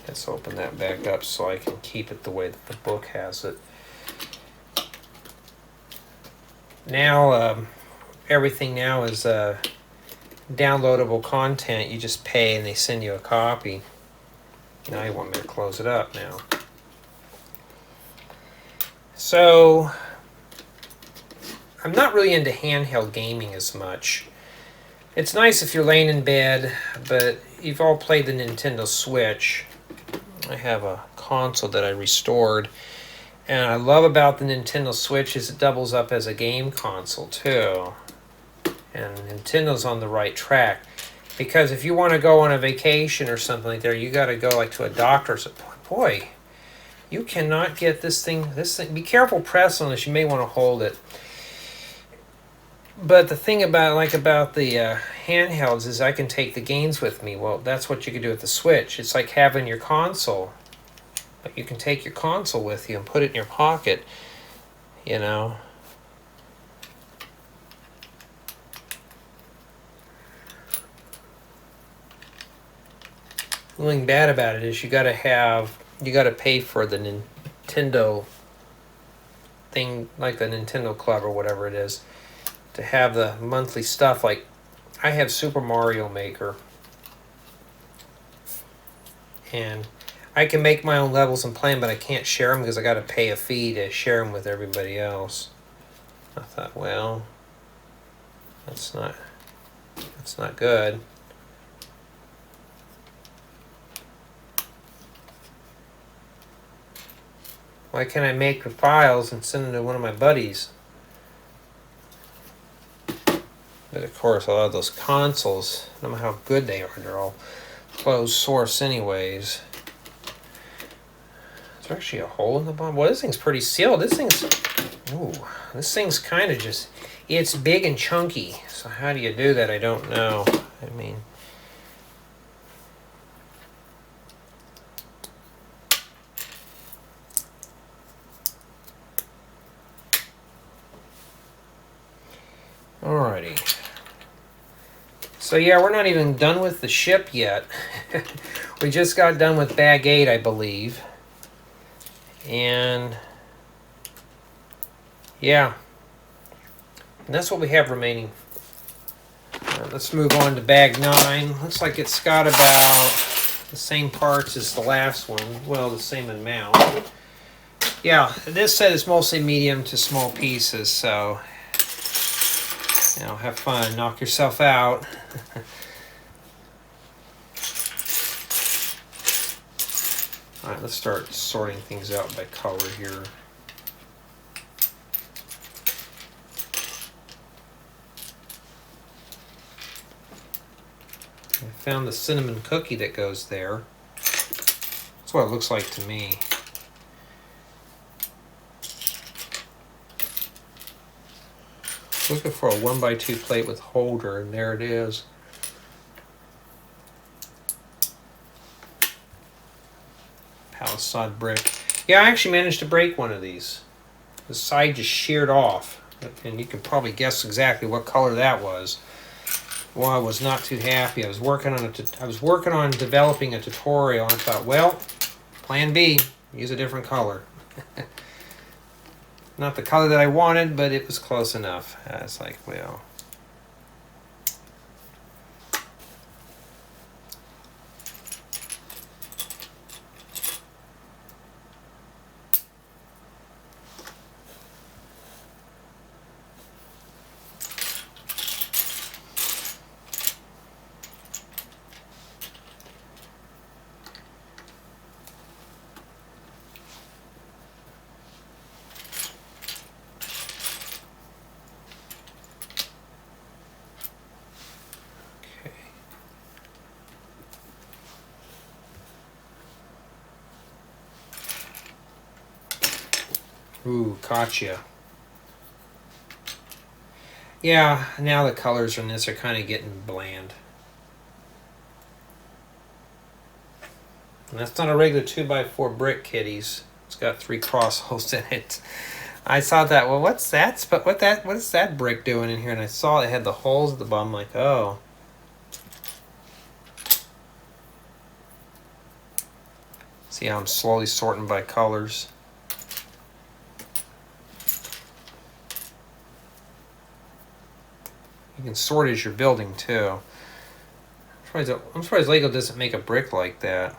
let's open that back up so I can keep it the way that the book has it. Now, everything now is downloadable content. You just pay and they send you a copy. Now you want me to close it up now. So, I'm not really into handheld gaming as much. It's nice if you're laying in bed, but you've all played the Nintendo Switch. I have a console that I restored. And I love about the Nintendo Switch is it doubles up as a game console too. And Nintendo's on the right track. Because if you want to go on a vacation or something like that, you got to go like to a doctor's appointment. Boy, you cannot get this thing. Be careful pressing on this. You may want to hold it. But the thing about the handhelds is I can take the games with me. Well, that's what you can do with the Switch. It's like having your console, but you can take your console with you and put it in your pocket, you know. The only thing bad about it is you gotta pay for the Nintendo thing, like the Nintendo Club or whatever it is, to have the monthly stuff. Like I have Super Mario Maker, and I can make my own levels and play them, but I can't share them because I got to pay a fee to share them with everybody else. I thought, well, that's not good. Why can't I make the files and send them to one of my buddies? But of course, a lot of those consoles, no matter how good they are, they're all closed source anyways. Is there actually a hole in the bottom? Well, this thing's pretty sealed. This thing's kind of just, it's big and chunky. So how do you do that? I don't know. I mean, alrighty. So yeah, we're not even done with the ship yet. We just got done with bag 8, I believe. And yeah, and that's what we have remaining. Let's move on to bag 9. Looks like it's got about the same parts as the last one. Well, the same amount. Yeah, this set is mostly medium to small pieces, so you know, have fun, knock yourself out. Alright, let's start sorting things out by color here. I found the cinnamon cookie that goes there. That's what it looks like to me. Looking for a 1x2 plate with holder, and there it is. Palisade brick. Yeah, I actually managed to break one of these. The side just sheared off, and you can probably guess exactly what color that was. Well, I was not too happy. I was working on developing a tutorial, and I thought, well, plan B, use a different color. Not the color that I wanted, but it was close enough. I was like, well. Ooh, caught ya. Yeah, now the colors on this are kind of getting bland. And that's not a regular 2x4 brick, kiddies. It's got 3 cross holes in it. I saw that. Well, what's that? But what is that brick doing in here? And I saw it had the holes at the bottom. Like, oh. See how I'm slowly sorting by colors. You can sort as you're building too. I'm surprised Lego doesn't make a brick like that.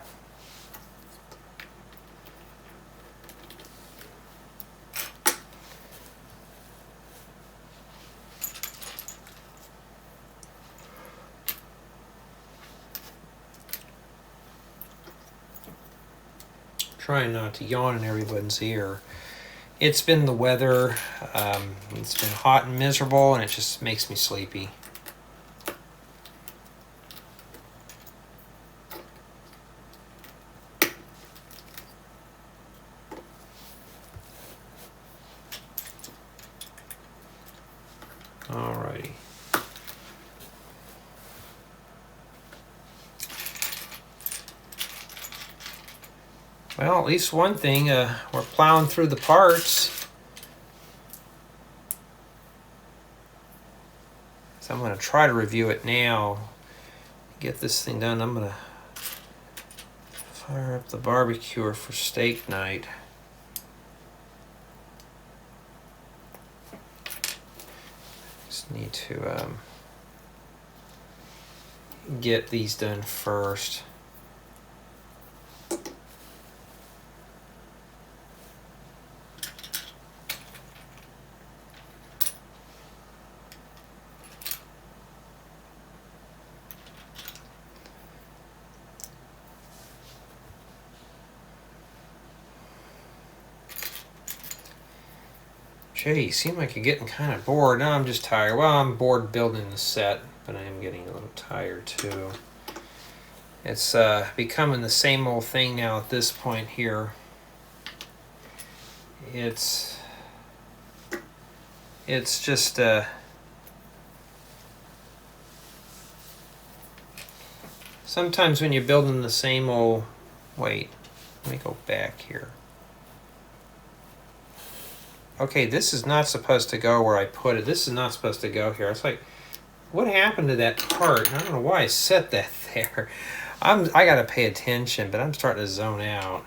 Trying not to yawn in everyone's ear. It's been the weather. It's been hot and miserable, and it just makes me sleepy. All right. Well, at least one thing, we're plowing through the parts. So I'm going to try to review it now. Get this thing done. I'm going to fire up the barbecuer for steak night. Just need to get these done first. Gee, you seem like you're getting kind of bored. No, I'm just tired. Well, I'm bored building the set, but I am getting a little tired too. It's becoming the same old thing now at this point here. It's just sometimes when you're building the same old... Wait, let me go back here. Okay, this is not supposed to go where I put it. This is not supposed to go here. It's like, what happened to that part? I don't know why I set that there. I gotta pay attention, but I'm starting to zone out.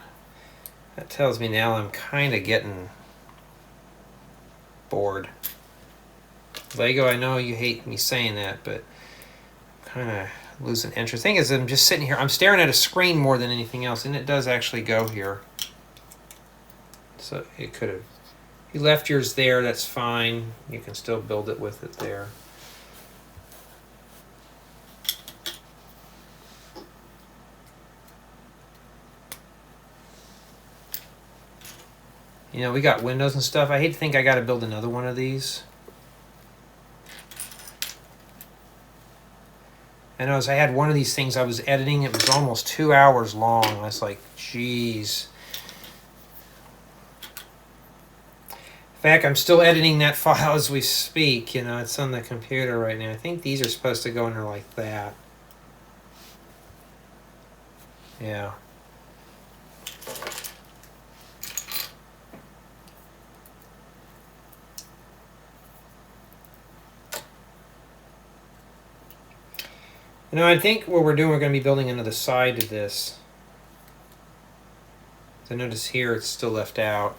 That tells me now I'm kind of getting bored. Lego, I know you hate me saying that, but I'm kind of losing interest. The thing is, I'm just sitting here. I'm staring at a screen more than anything else, and it does actually go here. So it could have... You left yours there, that's fine. You can still build it with it there. You know, we got windows and stuff. I hate to think I got to build another one of these. I know as I had one of these things I was editing, it was almost 2 hours long. I was like, geez. In fact, I'm still editing that file as we speak. You know, it's on the computer right now. I think these are supposed to go in there like that. Yeah. You know, I think what we're doing, we're going to be building another side to this. So notice here it's still left out.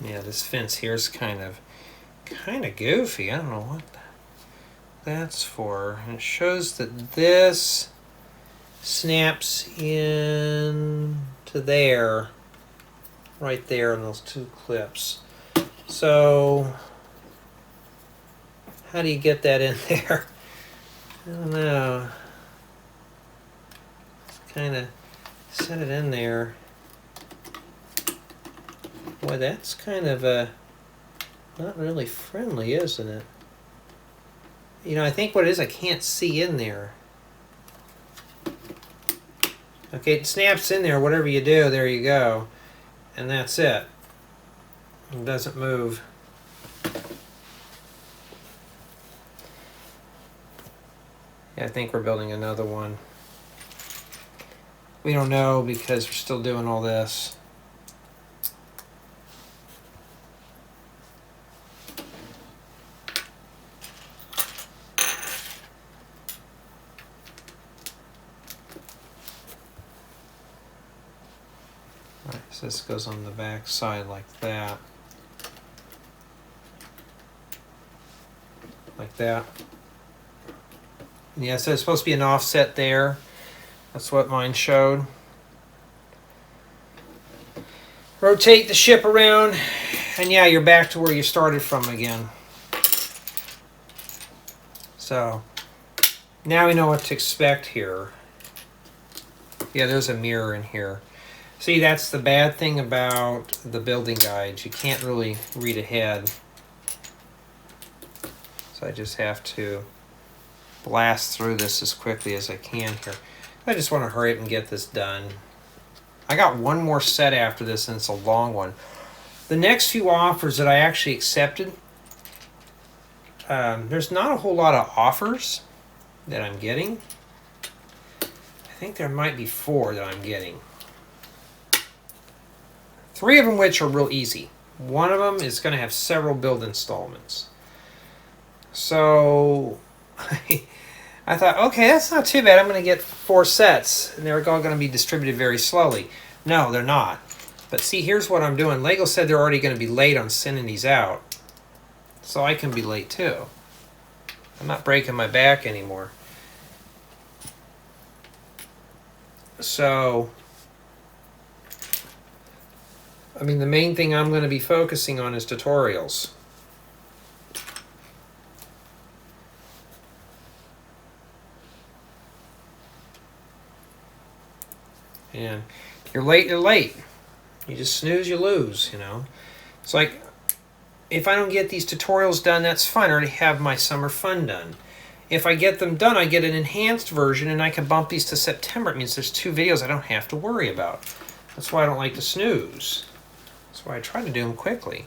Yeah, this fence here is kind of goofy. I don't know what that's for. And it shows that this snaps in to there, right there in those two clips. So how do you get that in there? I don't know. Kind of set it in there. Boy, that's kind of not really friendly, isn't it? You know, I think what it is, I can't see in there. Okay, it snaps in there, whatever you do, there you go. And that's it. It doesn't move. Yeah, I think we're building another one. We don't know because we're still doing all this. So this goes on the back side like that. Like that. Yeah, so it's supposed to be an offset there. That's what mine showed. Rotate the ship around, and yeah, you're back to where you started from again. So now we know what to expect here. Yeah, there's a mirror in here. See, that's the bad thing about the building guides. You can't really read ahead. So I just have to blast through this as quickly as I can here. I just want to hurry up and get this done. I got one more set after this, and it's a long one. The next few offers that I actually accepted, there's not a whole lot of offers that I'm getting. I think there might be 4 that I'm getting. 3 of them which are real easy. One of them is going to have several build installments. So I thought, okay, that's not too bad. I'm going to get 4 sets, and they're all going to be distributed very slowly. No, they're not. But see, here's what I'm doing. Lego said they're already going to be late on sending these out. So I can be late too. I'm not breaking my back anymore. So, I mean, the main thing I'm going to be focusing on is tutorials. And you're late, you're late. You just snooze, you lose, you know. It's like, if I don't get these tutorials done, that's fine. I already have my summer fun done. If I get them done, I get an enhanced version, and I can bump these to September. It means there's 2 videos I don't have to worry about. That's why I don't like to snooze. That's why I try to do them quickly.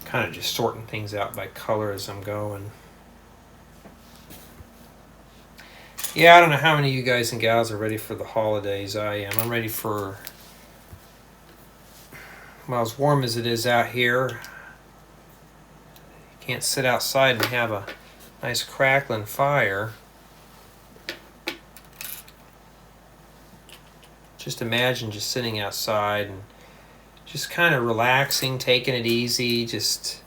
Kind of just sorting things out by color as I'm going. Yeah, I don't know how many of you guys and gals are ready for the holidays. I am. I'm ready for, well, as warm as it is out here. You can't sit outside and have a nice crackling fire. Just imagine just sitting outside and just kind of relaxing, taking it easy. Just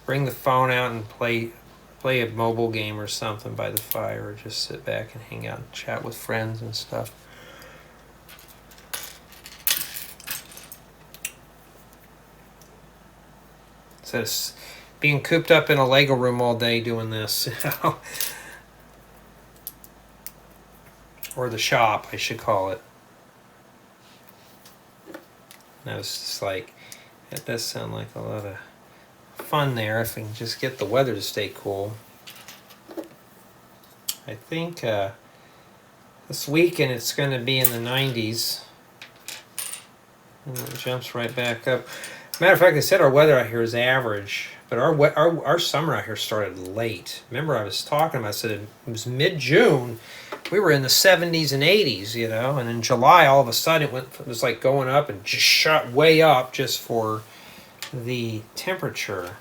bring the phone out and play a mobile game or something by the fire, or just sit back and hang out and chat with friends and stuff. Instead of being cooped up in a Lego room all day doing this, you know. Or the shop, I should call it. And I was just like, that does sound like a lot of fun there if we can just get the weather to stay cool. I think this weekend it's going to be in the 90s. And it jumps right back up. Matter of fact, I said our weather out here is average, but our summer out here started late. Remember, I was talking about, I said it was mid-June. We were in the 70s and 80s, you know, and in July, all of a sudden, it was like going up and just shot way up just for the temperature.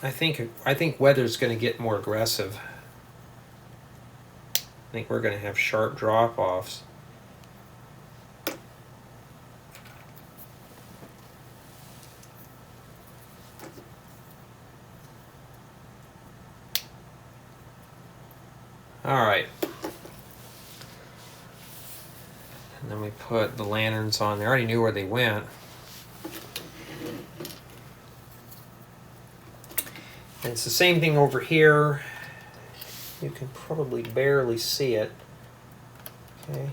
I think weather's going to get more aggressive. I think we're going to have sharp drop-offs. All right. And then we put the lanterns on there. I already knew where they went. And it's the same thing over here. You can probably barely see it. Okay.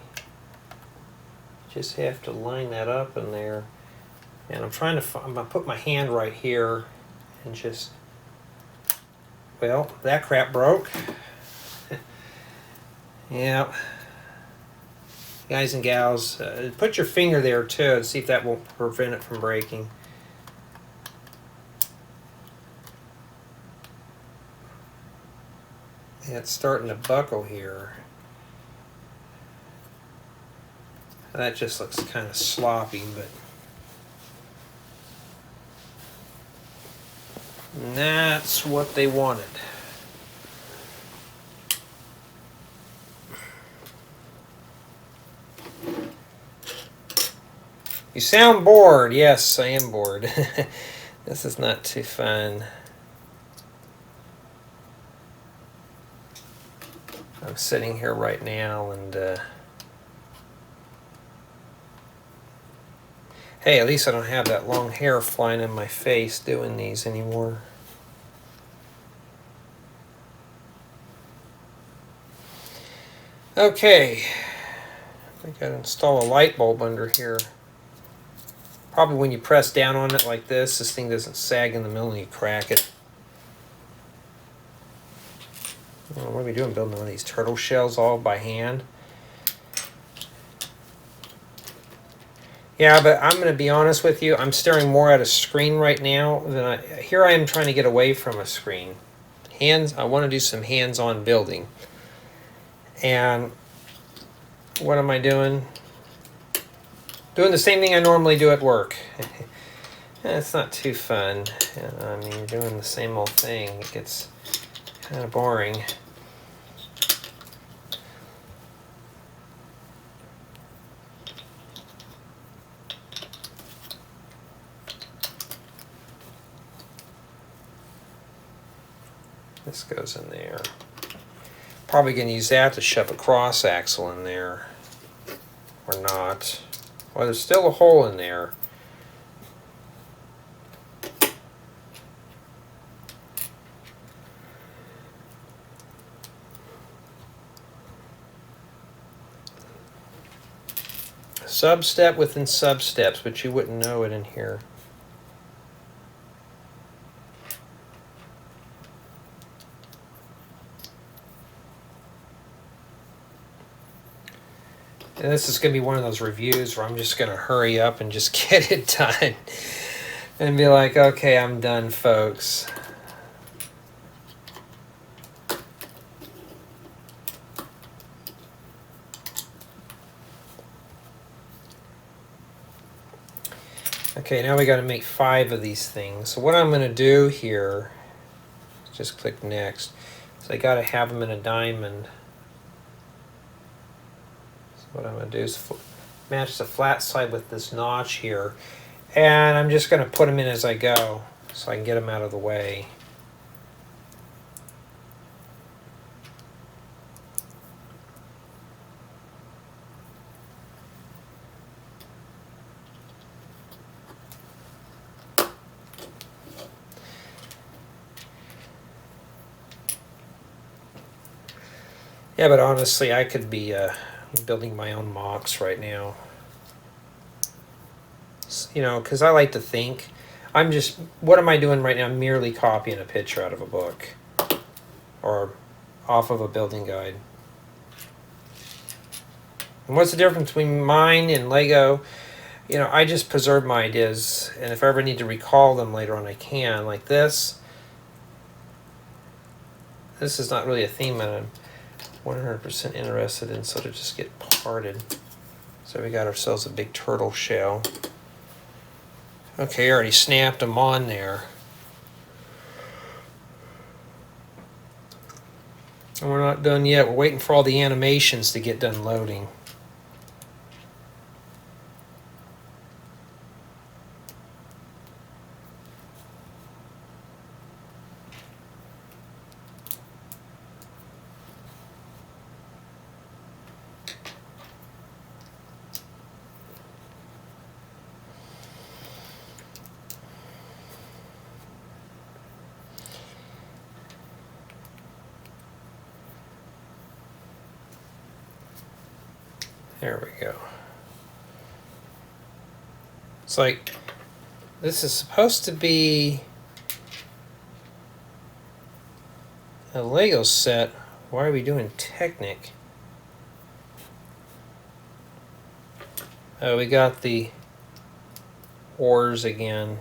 Just have to line that up in there. And I'm going to put my hand right here and just, well, that crap broke. Yeah. Guys and gals, put your finger there too and see if that won't prevent it from breaking. Yeah, it's starting to buckle here. That just looks kind of sloppy, but that's what they wanted. You sound bored. Yes, I am bored. This is not too fun. I'm sitting here right now and hey, at least I don't have that long hair flying in my face doing these anymore. Okay, we gotta install a light bulb under here. Probably when you press down on it like this thing doesn't sag in the middle and you crack it. Oh, what are we doing, building one of these turtle shells all by hand? Yeah, but I'm going to be honest with you. I'm staring more at a screen right now than here I am trying to get away from a screen. I want to do some hands-on building. And what am I doing? Doing the same thing I normally do at work. It's not too fun. I mean, you're doing the same old thing. It gets kind of boring. This goes in there. Probably going to use that to shove a cross axle in there. Or not. Well, there's still a hole in there. Sub-step within sub-steps, but you wouldn't know it in here. And this is going to be one of those reviews where I'm just going to hurry up and just get it done. And be like, okay, I'm done, folks. Okay, now we got to make 5 of these things. So what I'm going to do here, just click next. So I got to have them in a diamond. So what I'm going to do is match the flat side with this notch here. And I'm just going to put them in as I go so I can get them out of the way. Yeah, but honestly, I could be building my own mocks right now. You know, because I like to think. What am I doing right now? I'm merely copying a picture out of a book. Or off of a building guide. And what's the difference between mine and Lego? You know, I just preserve my ideas. And if I ever need to recall them later on, I can. Like this. This is not really a theme that I'm 100% interested in, so to just get parted. So we got ourselves a big turtle shell. Okay, I already snapped them on there. And we're not done yet. We're waiting for all the animations to get done loading. There we go. It's like, this is supposed to be a Lego set. Why are we doing Technic? Oh, we got the oars again.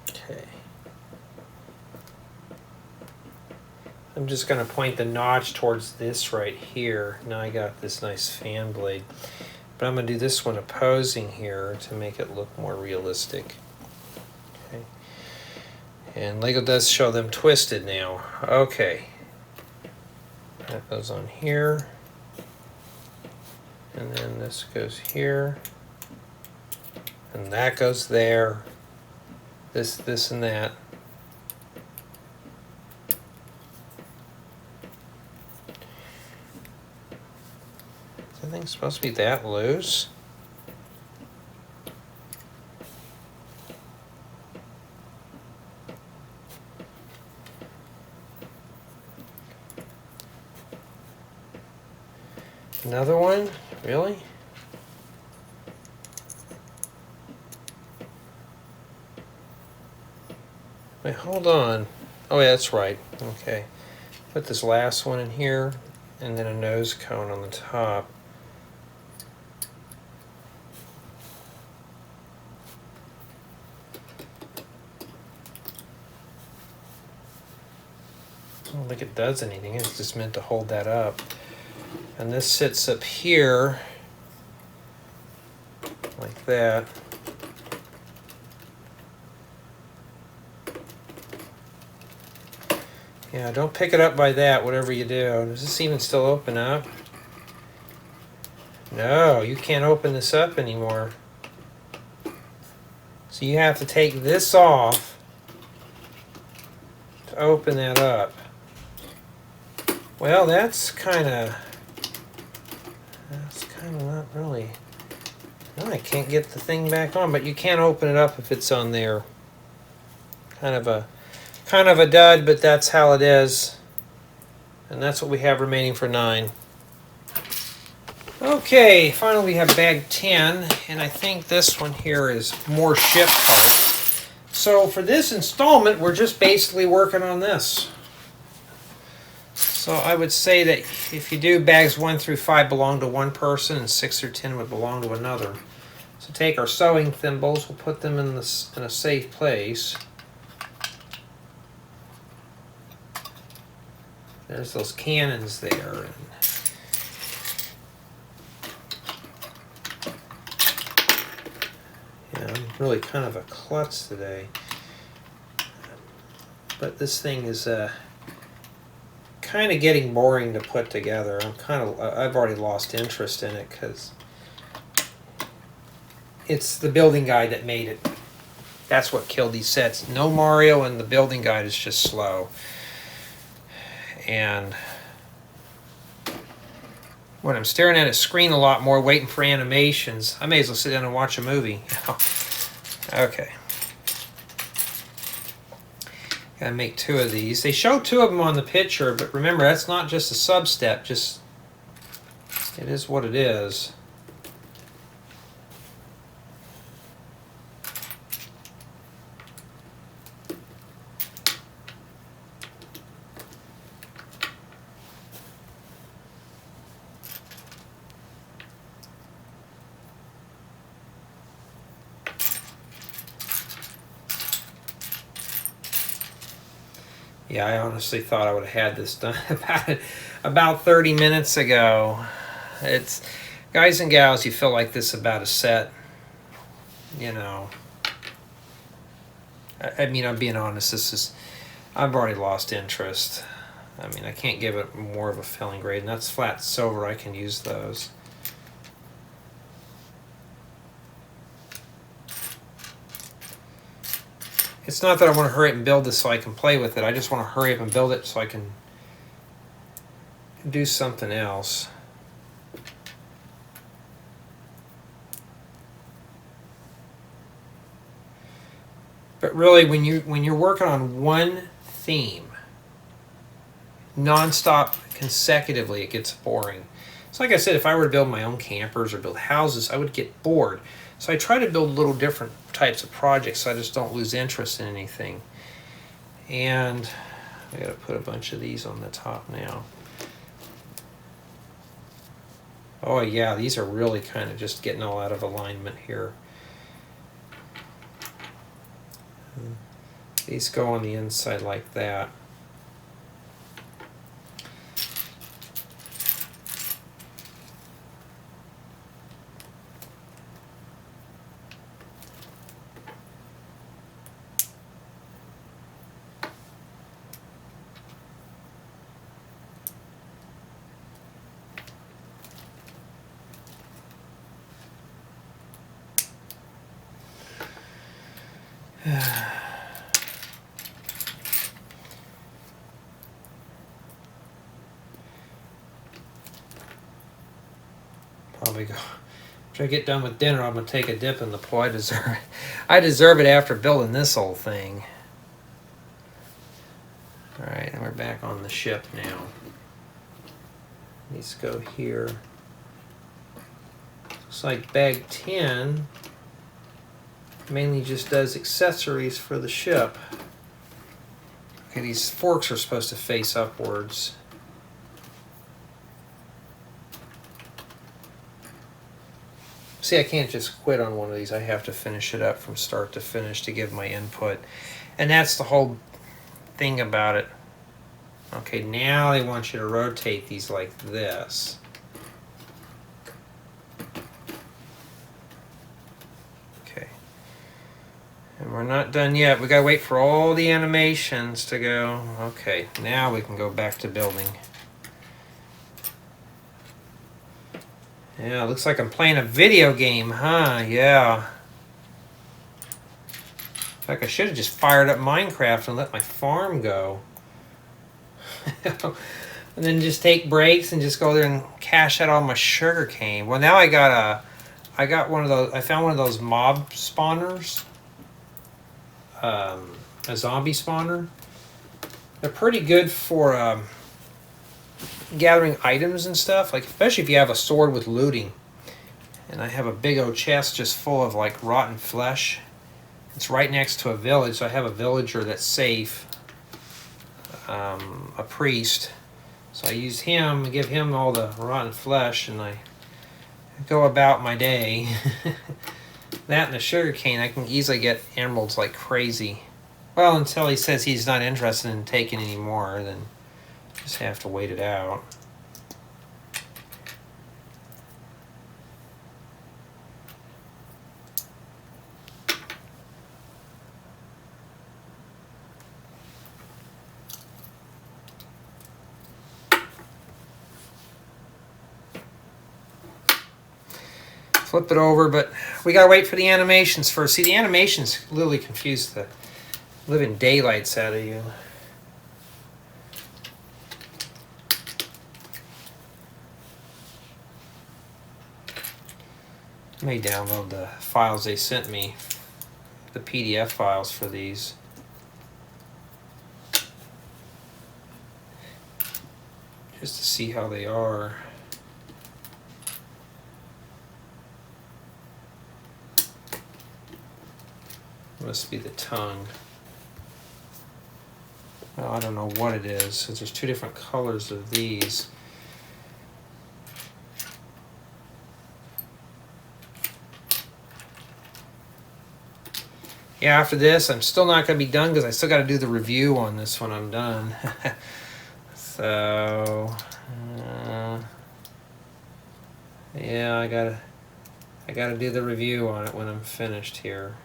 Okay. I'm just going to point the notch towards this right here. Now I got this nice fan blade. But I'm going to do this one opposing here to make it look more realistic. Okay. And Lego does show them twisted now. Okay. That goes on here. And then this goes here. And that goes there. This, and that. Is that thing supposed to be that loose? Another one? Really? Wait, hold on. Oh, yeah, that's right. Okay. Put this last one in here, and then a nose cone on the top. I don't think it does anything. It's just meant to hold that up. And this sits up here like that. Yeah, don't pick it up by that, whatever you do. Does this even still open up? No, you can't open this up anymore. So you have to take this off to open that up. Well, that's kind of not really. No, I can't get the thing back on, but you can't open it up if it's on there. Kind of a dud, but that's how it is. And that's what we have remaining for 9. Okay, finally we have bag 10, and I think this one here is more ship parts. So for this installment, we're just basically working on this. So I would say that if you do bags 1 through 5 belong to one person, and 6 through 10 would belong to another. So take our sewing thimbles, we'll put them in a safe place. There's those cannons there. Yeah, I'm really kind of a klutz today. But this thing is kind of getting boring to put together. I've already lost interest in it because it's the building guide that made it. That's what killed these sets. No Mario, and the building guide is just slow. And when I'm staring at a screen a lot more, waiting for animations, I may as well sit down and watch a movie. Okay. Gotta make 2 of these. They show 2 of them on the picture, but remember, that's not just a sub-step. Just, it is what it is. Yeah, I honestly thought I would have had this done about 30 minutes ago. It's, guys and gals, you feel like this about a set, you know. I mean, I'm being honest, I've already lost interest. I mean, I can't give it more of a filling grade, and that's flat silver. I can use those. It's not that I want to hurry up and build this so I can play with it. I just want to hurry up and build it so I can do something else. But really, when you're working on one theme, non-stop consecutively, it gets boring. So like I said, if I were to build my own campers or build houses, I would get bored. So I try to build little different types of projects so I just don't lose interest in anything. And I gotta put a bunch of these on the top now. Oh yeah, these are really kind of just getting all out of alignment here. These go on the inside like that. Probably go. After I get done with dinner, I'm gonna take a dip in the pool. I deserve it after building this whole thing. All right, and we're back on the ship now. These go here. Looks like bag 10 mainly just does accessories for the ship. Okay, these forks are supposed to face upwards. See, I can't just quit on one of these. I have to finish it up from start to finish to give my input. And that's the whole thing about it. Okay, now they want you to rotate these like this. Okay. And we're not done yet. We gotta wait for all the animations to go. Okay, now we can go back to building. Yeah, looks like I'm playing a video game, huh? Yeah. In fact, I should have just fired up Minecraft and let my farm go. And then just take breaks and just go there and cash out all my sugar cane. Well, now I got one of those. I found one of those mob spawners. A zombie spawner. They're pretty good for gathering items and stuff, like especially if you have a sword with looting. And I have a big old chest just full of like rotten flesh. It's right next to a village, so I have a villager that's safe, a priest. So I use him, give him all the rotten flesh, and I go about my day. That and the sugar cane, I can easily get emeralds like crazy. Well, until he says he's not interested in taking any more, then just have to wait it out. Flip it over, but we gotta wait for the animations first. See, the animations literally confuse the living daylights out of you. I may download the files they sent me, the PDF files for these. Just to see how they are. Must be the tongue. Well, I don't know what it is, because there's two different colors of these. Yeah, after this, I'm still not going to be done because I still got to do the review on this when I'm done. So, yeah, I gotta do the review on it when I'm finished here.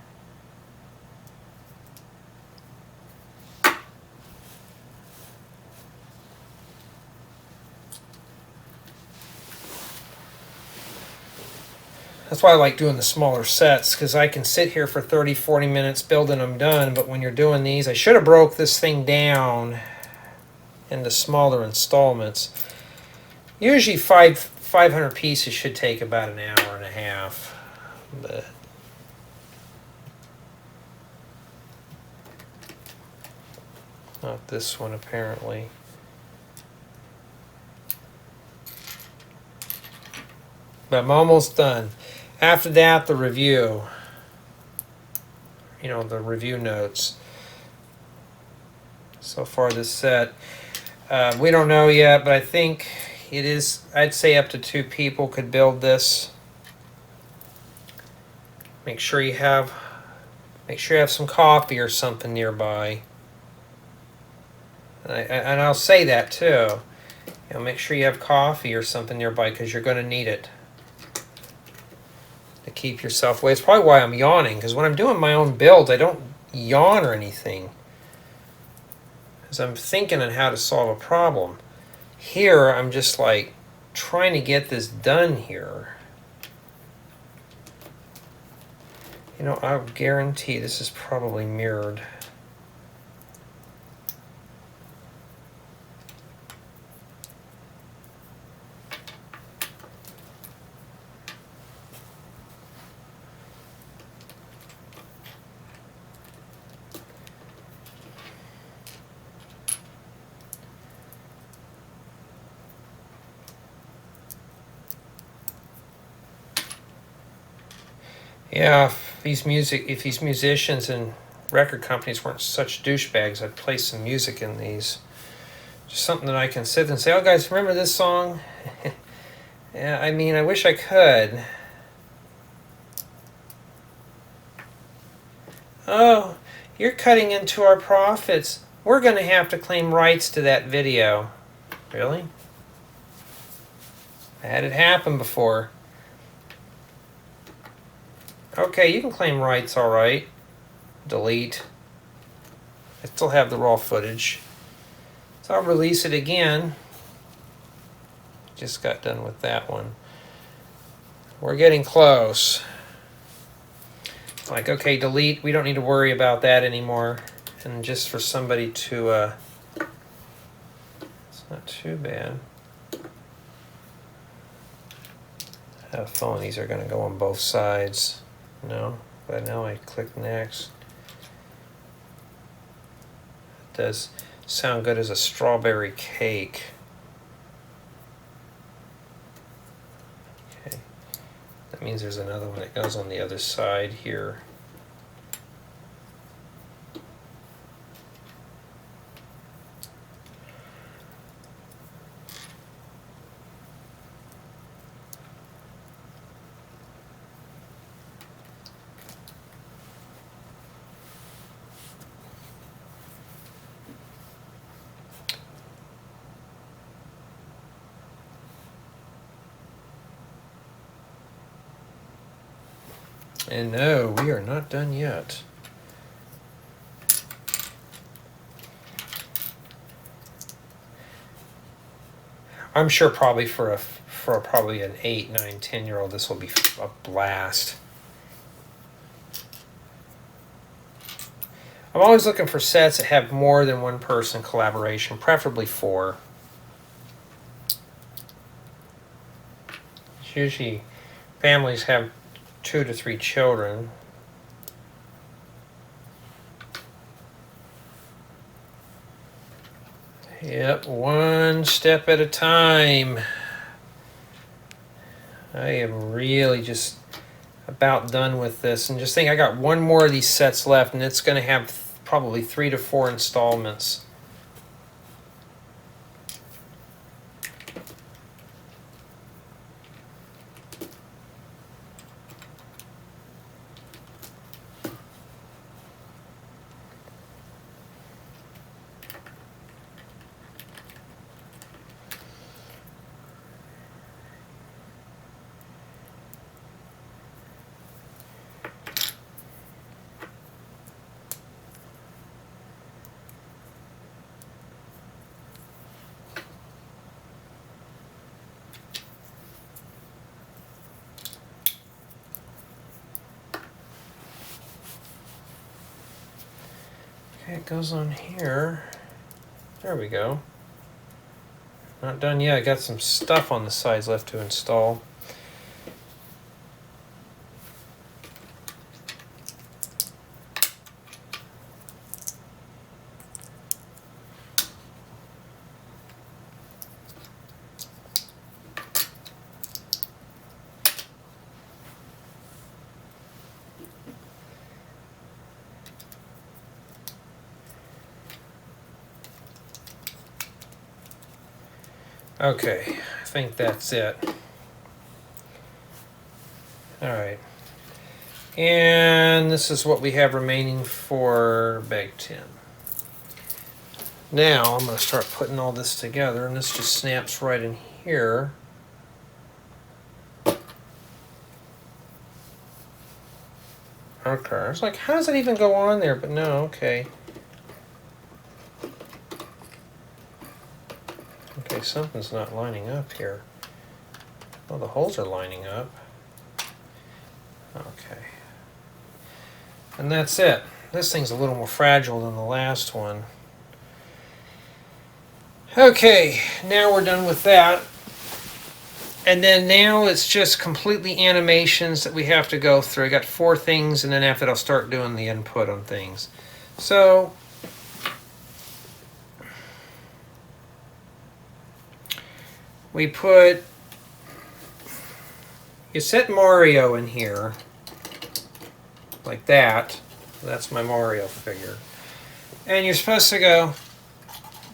That's why I like doing the smaller sets, because I can sit here for 30, 40 minutes building them done, but when you're doing these, I should have broke this thing down into smaller installments. Usually 500 pieces should take about an hour and a half, but not this one apparently. But I'm almost done. After that, the review. You know, the review notes. So far this set. We don't know yet, but I think it is, I'd say up to 2 people could build this. Make sure you have some coffee or something nearby. And I'll say that too. You know, make sure you have coffee or something nearby because you're going to need it to keep yourself away. It's probably why I'm yawning, because when I'm doing my own builds, I don't yawn or anything, because I'm thinking on how to solve a problem. Here, I'm just like trying to get this done here. You know, I guarantee this is probably mirrored. Yeah, if these musicians and record companies weren't such douchebags, I'd play some music in these. Just something that I can sit and say, oh guys, remember this song? Yeah, I mean, I wish I could. Oh, you're cutting into our profits. We're going to have to claim rights to that video. Really? I had it happen before. Okay, you can claim rights, all right. Delete. I still have the raw footage. So I'll release it again. Just got done with that one. We're getting close. Like, okay, delete. We don't need to worry about that anymore. And just for somebody to, it's not too bad. I have a phone. These are going to go on both sides. No, but now I click next. It does sound good as a strawberry cake. Okay, that means there's another one that goes on the other side here. And no, we are not done yet. I'm sure probably for probably an 8, 9, 10-year-old, this will be a blast. I'm always looking for sets that have more than one person collaboration, preferably 4. It's usually families have 2 to 3 children. Yep, one step at a time. I am really just about done with this. And just think, I got one more of these sets left, and it's going to have probably 3 to 4 installments. Okay, it goes on here. There we go. Not done yet. I got some stuff on the sides left to install. Okay, I think that's it. All right. And this is what we have remaining for bag 10. Now I'm going to start putting all this together, and this just snaps right in here. Okay, I was like, how does that even go on there? But no, okay. Okay, something's not lining up here. Well, the holes are lining up. Okay. And that's it. This thing's a little more fragile than the last one. Okay, now we're done with that. And then now it's just completely animations that we have to go through. I got 4 things, and then after that I'll start doing the input on things. So we put, you set Mario in here. like that. That's my Mario figure. And you're supposed to go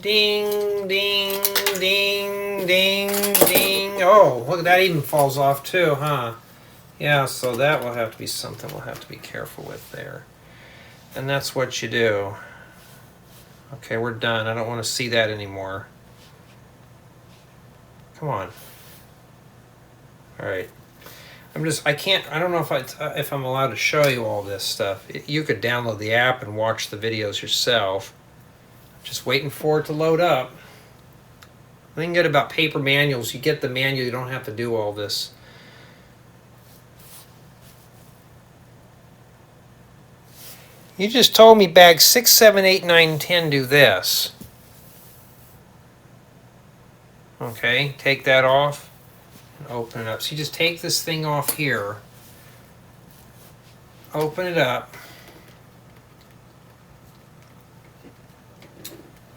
ding, ding, ding, ding, ding. Oh, look, that even falls off too, huh? Yeah, so that will have to be something we'll have to be careful with there. And that's what you do. Okay, we're done. I don't want to see that anymore. Come on. All right. I don't know if I'm allowed to show you all this stuff. You could download the app and watch the videos yourself. Just waiting for it to load up. The thing good about paper manuals, you get the manual, you don't have to do all this. You just told me bags 6, 7, 8, 9, and 10 do this. Okay, take that off and open it up. So you just take this thing off here, open it up.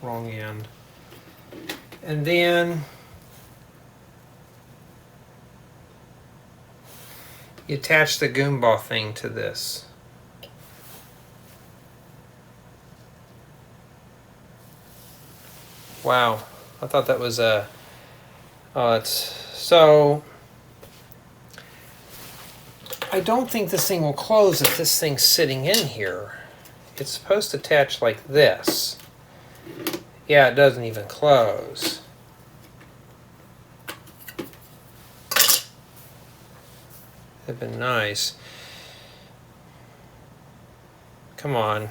Wrong end. And then you attach the Goomba thing to this. Wow, I thought that was a... so... I don't think this thing will close if this thing's sitting in here. It's supposed to attach like this. Yeah, it doesn't even close. It'd been nice. Come on.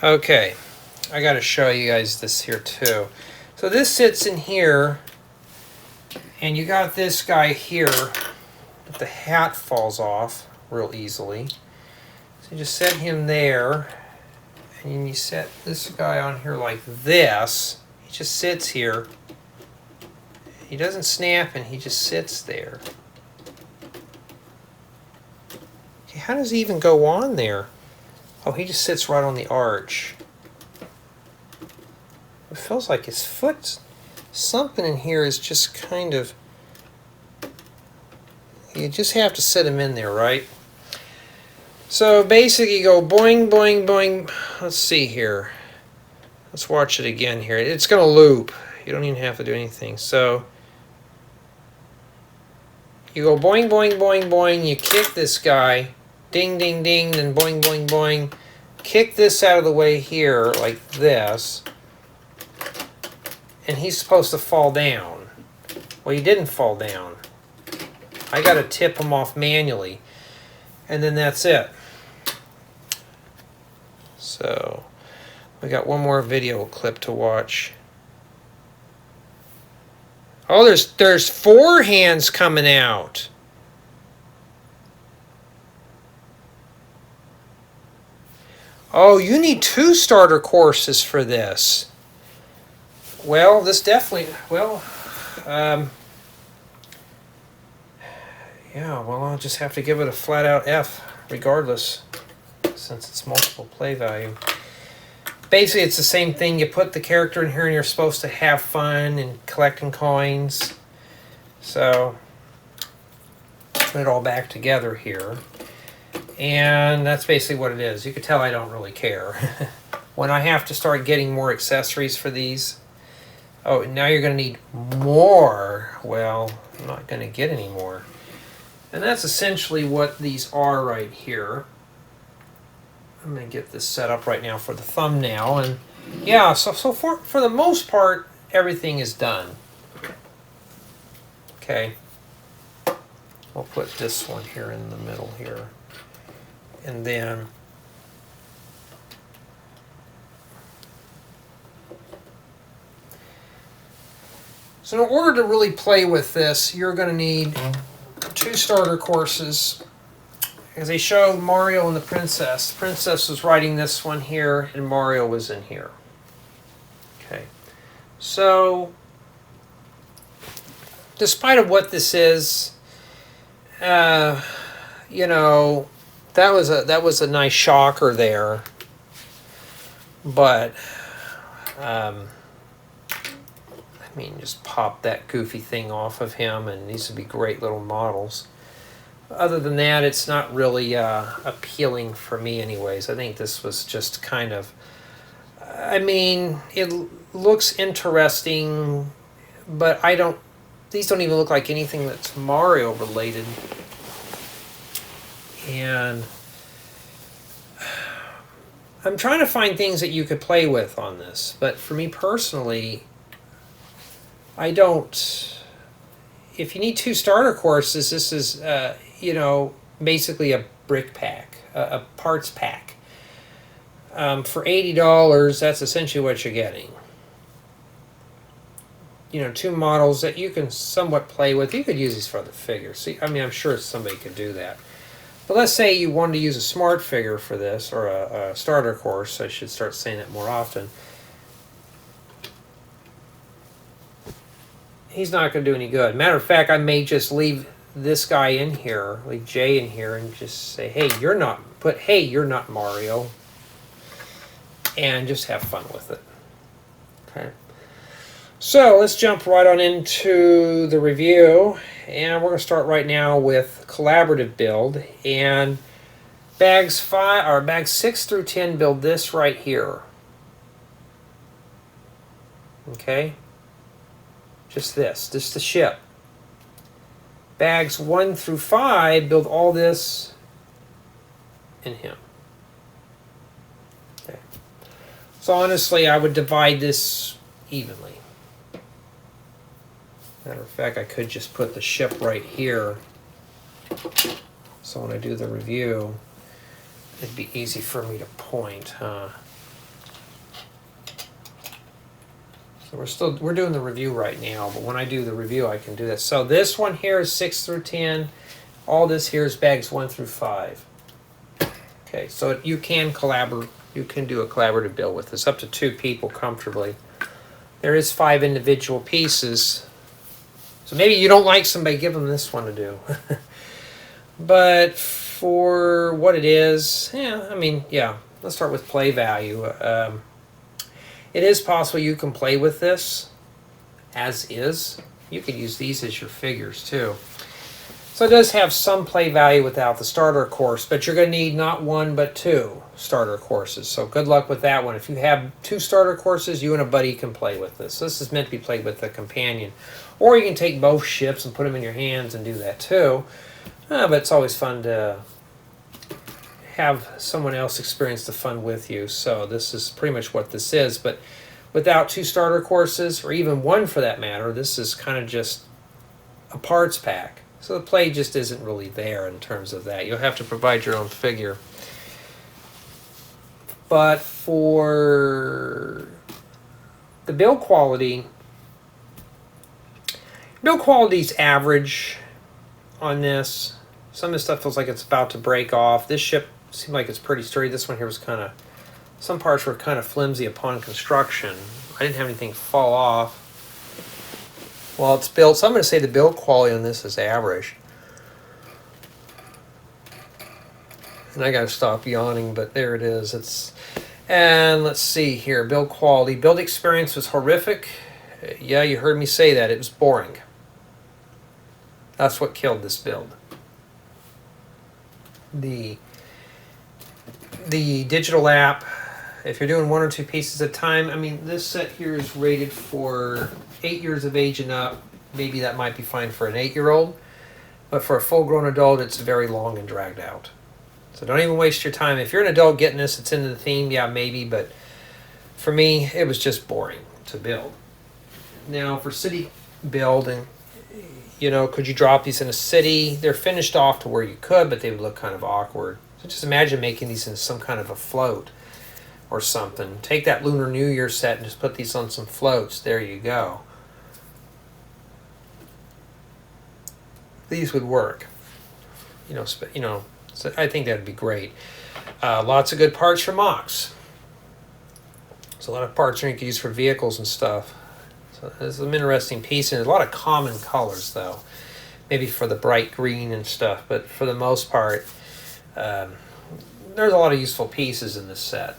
Okay, I got to show you guys this here too. So this sits in here, and you got this guy here, but the hat falls off real easily. So you just set him there, and then you set this guy on here like this. He just sits here. He doesn't snap, and he just sits there. Okay, how does he even go on there? Oh, he just sits right on the arch. It feels like his foot's... Something in here is just kind of... You just have to set him in there, right? So basically you go boing, boing, boing. Let's see here. Let's watch it again here. It's going to loop. You don't even have to do anything. So you go boing, boing, boing, boing. You kick this guy. Ding, ding, ding, then boing, boing, boing. Kick this out of the way here, like this. And he's supposed to fall down. Well, he didn't fall down. I got to tip him off manually. And then that's it. So, we got one more video clip to watch. Oh, there's 4 hands coming out. Oh, you need 2 starter courses for this. Well, this definitely... Well, yeah, well, I'll just have to give it a flat-out F, regardless, since it's multiple play value. Basically, it's the same thing. You put the character in here, and you're supposed to have fun and collecting coins. So, put it all back together here. And that's basically what it is. You can tell I don't really care. When I have to start getting more accessories for these, oh, now you're going to need more. Well, I'm not going to get any more. And that's essentially what these are right here. I'm going to get this set up right now for the thumbnail. And yeah, so for the most part, everything is done. Okay. We'll put this one here in the middle here. And then so in order to really play with this, you're going to need 2 starter courses. As they showed Mario and the Princess. The Princess was riding this one here, and Mario was in here. Okay. So, despite of what this is, you know, that was a nice shocker there. But I mean, just pop that goofy thing off of him, and these would be great little models. Other than that, it's not really appealing for me anyways. I think this was just kind of, I mean, it looks interesting, but these don't even look like anything that's Mario related. And I'm trying to find things that you could play with on this, but for me personally, I don't. If you need 2 starter courses, this is, you know, basically a brick pack, a parts pack. For $80, that's essentially what you're getting. You know, 2 models that you can somewhat play with. You could use these for the figures. See, I mean, I'm sure somebody could do that. But let's say you wanted to use a smart figure for this, or a starter course. I should start saying that more often. He's not going to do any good. Matter of fact, I may just leave this guy in here, leave Jay in here, and just say, hey, you're not, hey, you're not Mario. And just have fun with it. Okay. So let's jump right on into the review. And we're going to start right now with collaborative build. And bags 6 through 10 build this right here. Okay. Just the ship. Bags 1 through 5 build all this in him. Okay. So honestly, I would divide this evenly. Matter of fact, I could just put the ship right here. So when I do the review, it'd be easy for me to point, huh? So we're doing the review right now, but when I do the review, I can do that. So this one here is 6 through 10. All this here is bags 1 through 5. Okay, so you can collaborate. You can do a collaborative build with this, up to 2 people comfortably. There is 5 individual pieces. So maybe you don't like somebody, give them this one to do. But for what it is, yeah, I mean, yeah, let's start with play value. It is possible you can play with this as is. You could use these as your figures too. So it does have some play value without the starter course, but you're going to need not 1 but 2 starter courses. So good luck with that one. If you have 2 starter courses, you and a buddy can play with this. This is meant to be played with a companion. Or you can take both ships and put them in your hands and do that too. But it's always fun to have someone else experience the fun with you. So this is pretty much what this is. But without 2 starter courses, or even 1 for that matter, this is kind of just a parts pack. So the play just isn't really there in terms of that. You'll have to provide your own figure. But for the build quality's average on this. Some of this stuff feels like it's about to break off. This ship seemed like it's pretty sturdy. This one here was kind of, some parts were kind of flimsy upon construction. I didn't have anything fall off while it's built. So I'm going to say the build quality on this is average. And I got to stop yawning, but there it is. And let's see here, build quality. Build experience was horrific. Yeah, you heard me say that. It was boring. That's what killed this build. The digital app, if you're doing 1 or 2 pieces at a time, I mean, this set here is rated for 8 years of age and up. Maybe that might be fine for an 8-year-old, but for a full-grown adult, it's very long and dragged out. So don't even waste your time. If you're an adult getting this, it's into the theme, yeah, maybe, but for me, it was just boring to build. Now, for city building, you know, could you drop these in a city? They're finished off to where you could, but they would look kind of awkward. So just imagine making these in some kind of a float or something. Take that Lunar New Year set and just put these on some floats. There you go. These would work. So I think that'd be great. Lots of good parts for mocks. There's a lot of parts you can use for vehicles and stuff. So this is an interesting piece, and there's a lot of common colors though. Maybe for the bright green and stuff, but for the most part, there's a lot of useful pieces in this set.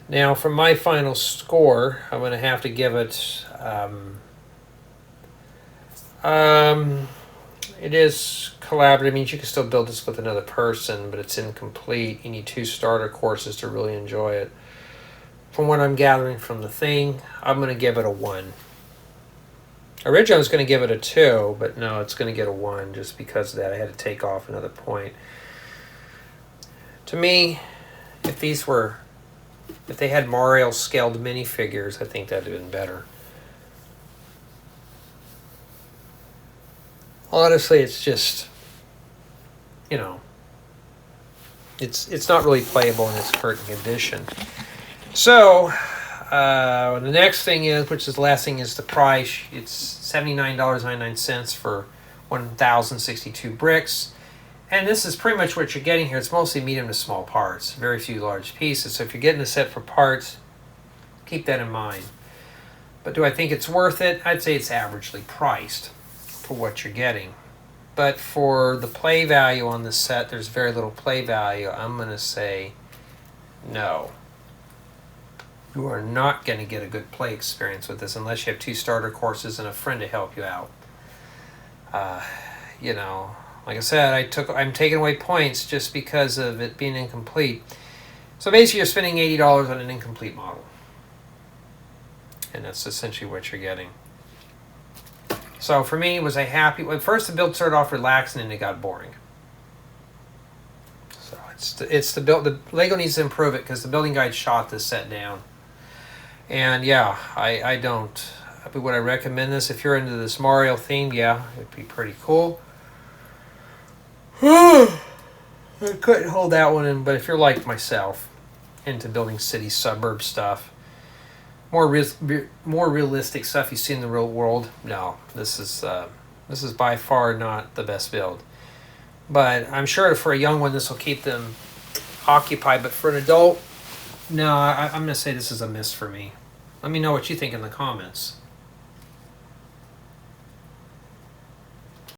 Now, for my final score, I'm going to have to give it. It is collaborative. It means you can still build this with another person, but it's incomplete. You need 2 starter courses to really enjoy it. From what I'm gathering from the thing, I'm going to give it a 1. Originally, I was going to give it a 2, but no, it's going to get a 1 just because of that. I had to take off another point. To me, if they had Mario scaled minifigures, I think that'd have been better. Honestly, it's just, you know, it's not really playable in its current condition. So, the next thing is, which is the last thing, is the price. It's $79.99 for 1,062 bricks. And this is pretty much what you're getting here. It's mostly medium to small parts, very few large pieces. So if you're getting a set for parts, keep that in mind. But do I think it's worth it? I'd say it's averagely priced for what you're getting. But for the play value on this set, there's very little play value. I'm going to say no. You are not going to get a good play experience with this unless you have 2 starter courses and a friend to help you out. You know, like I said, I'm taking away points just because of it being incomplete. So basically, you're spending $80 on an incomplete model, and that's essentially what you're getting. So for me, was I happy? Well, first, the build started off relaxing, and it got boring. So it's the build. The Lego needs to improve it because the building guide shot this set down. And yeah, I don't. Would I recommend this if you're into this Mario theme? Yeah, it'd be pretty cool. I couldn't hold that one in, but if you're like myself, into building city suburb stuff, more realistic stuff you see in the real world, no, this is by far not the best build. But I'm sure for a young one, this will keep them occupied. But for an adult, no, I'm going to say this is a miss for me. Let me know what you think in the comments.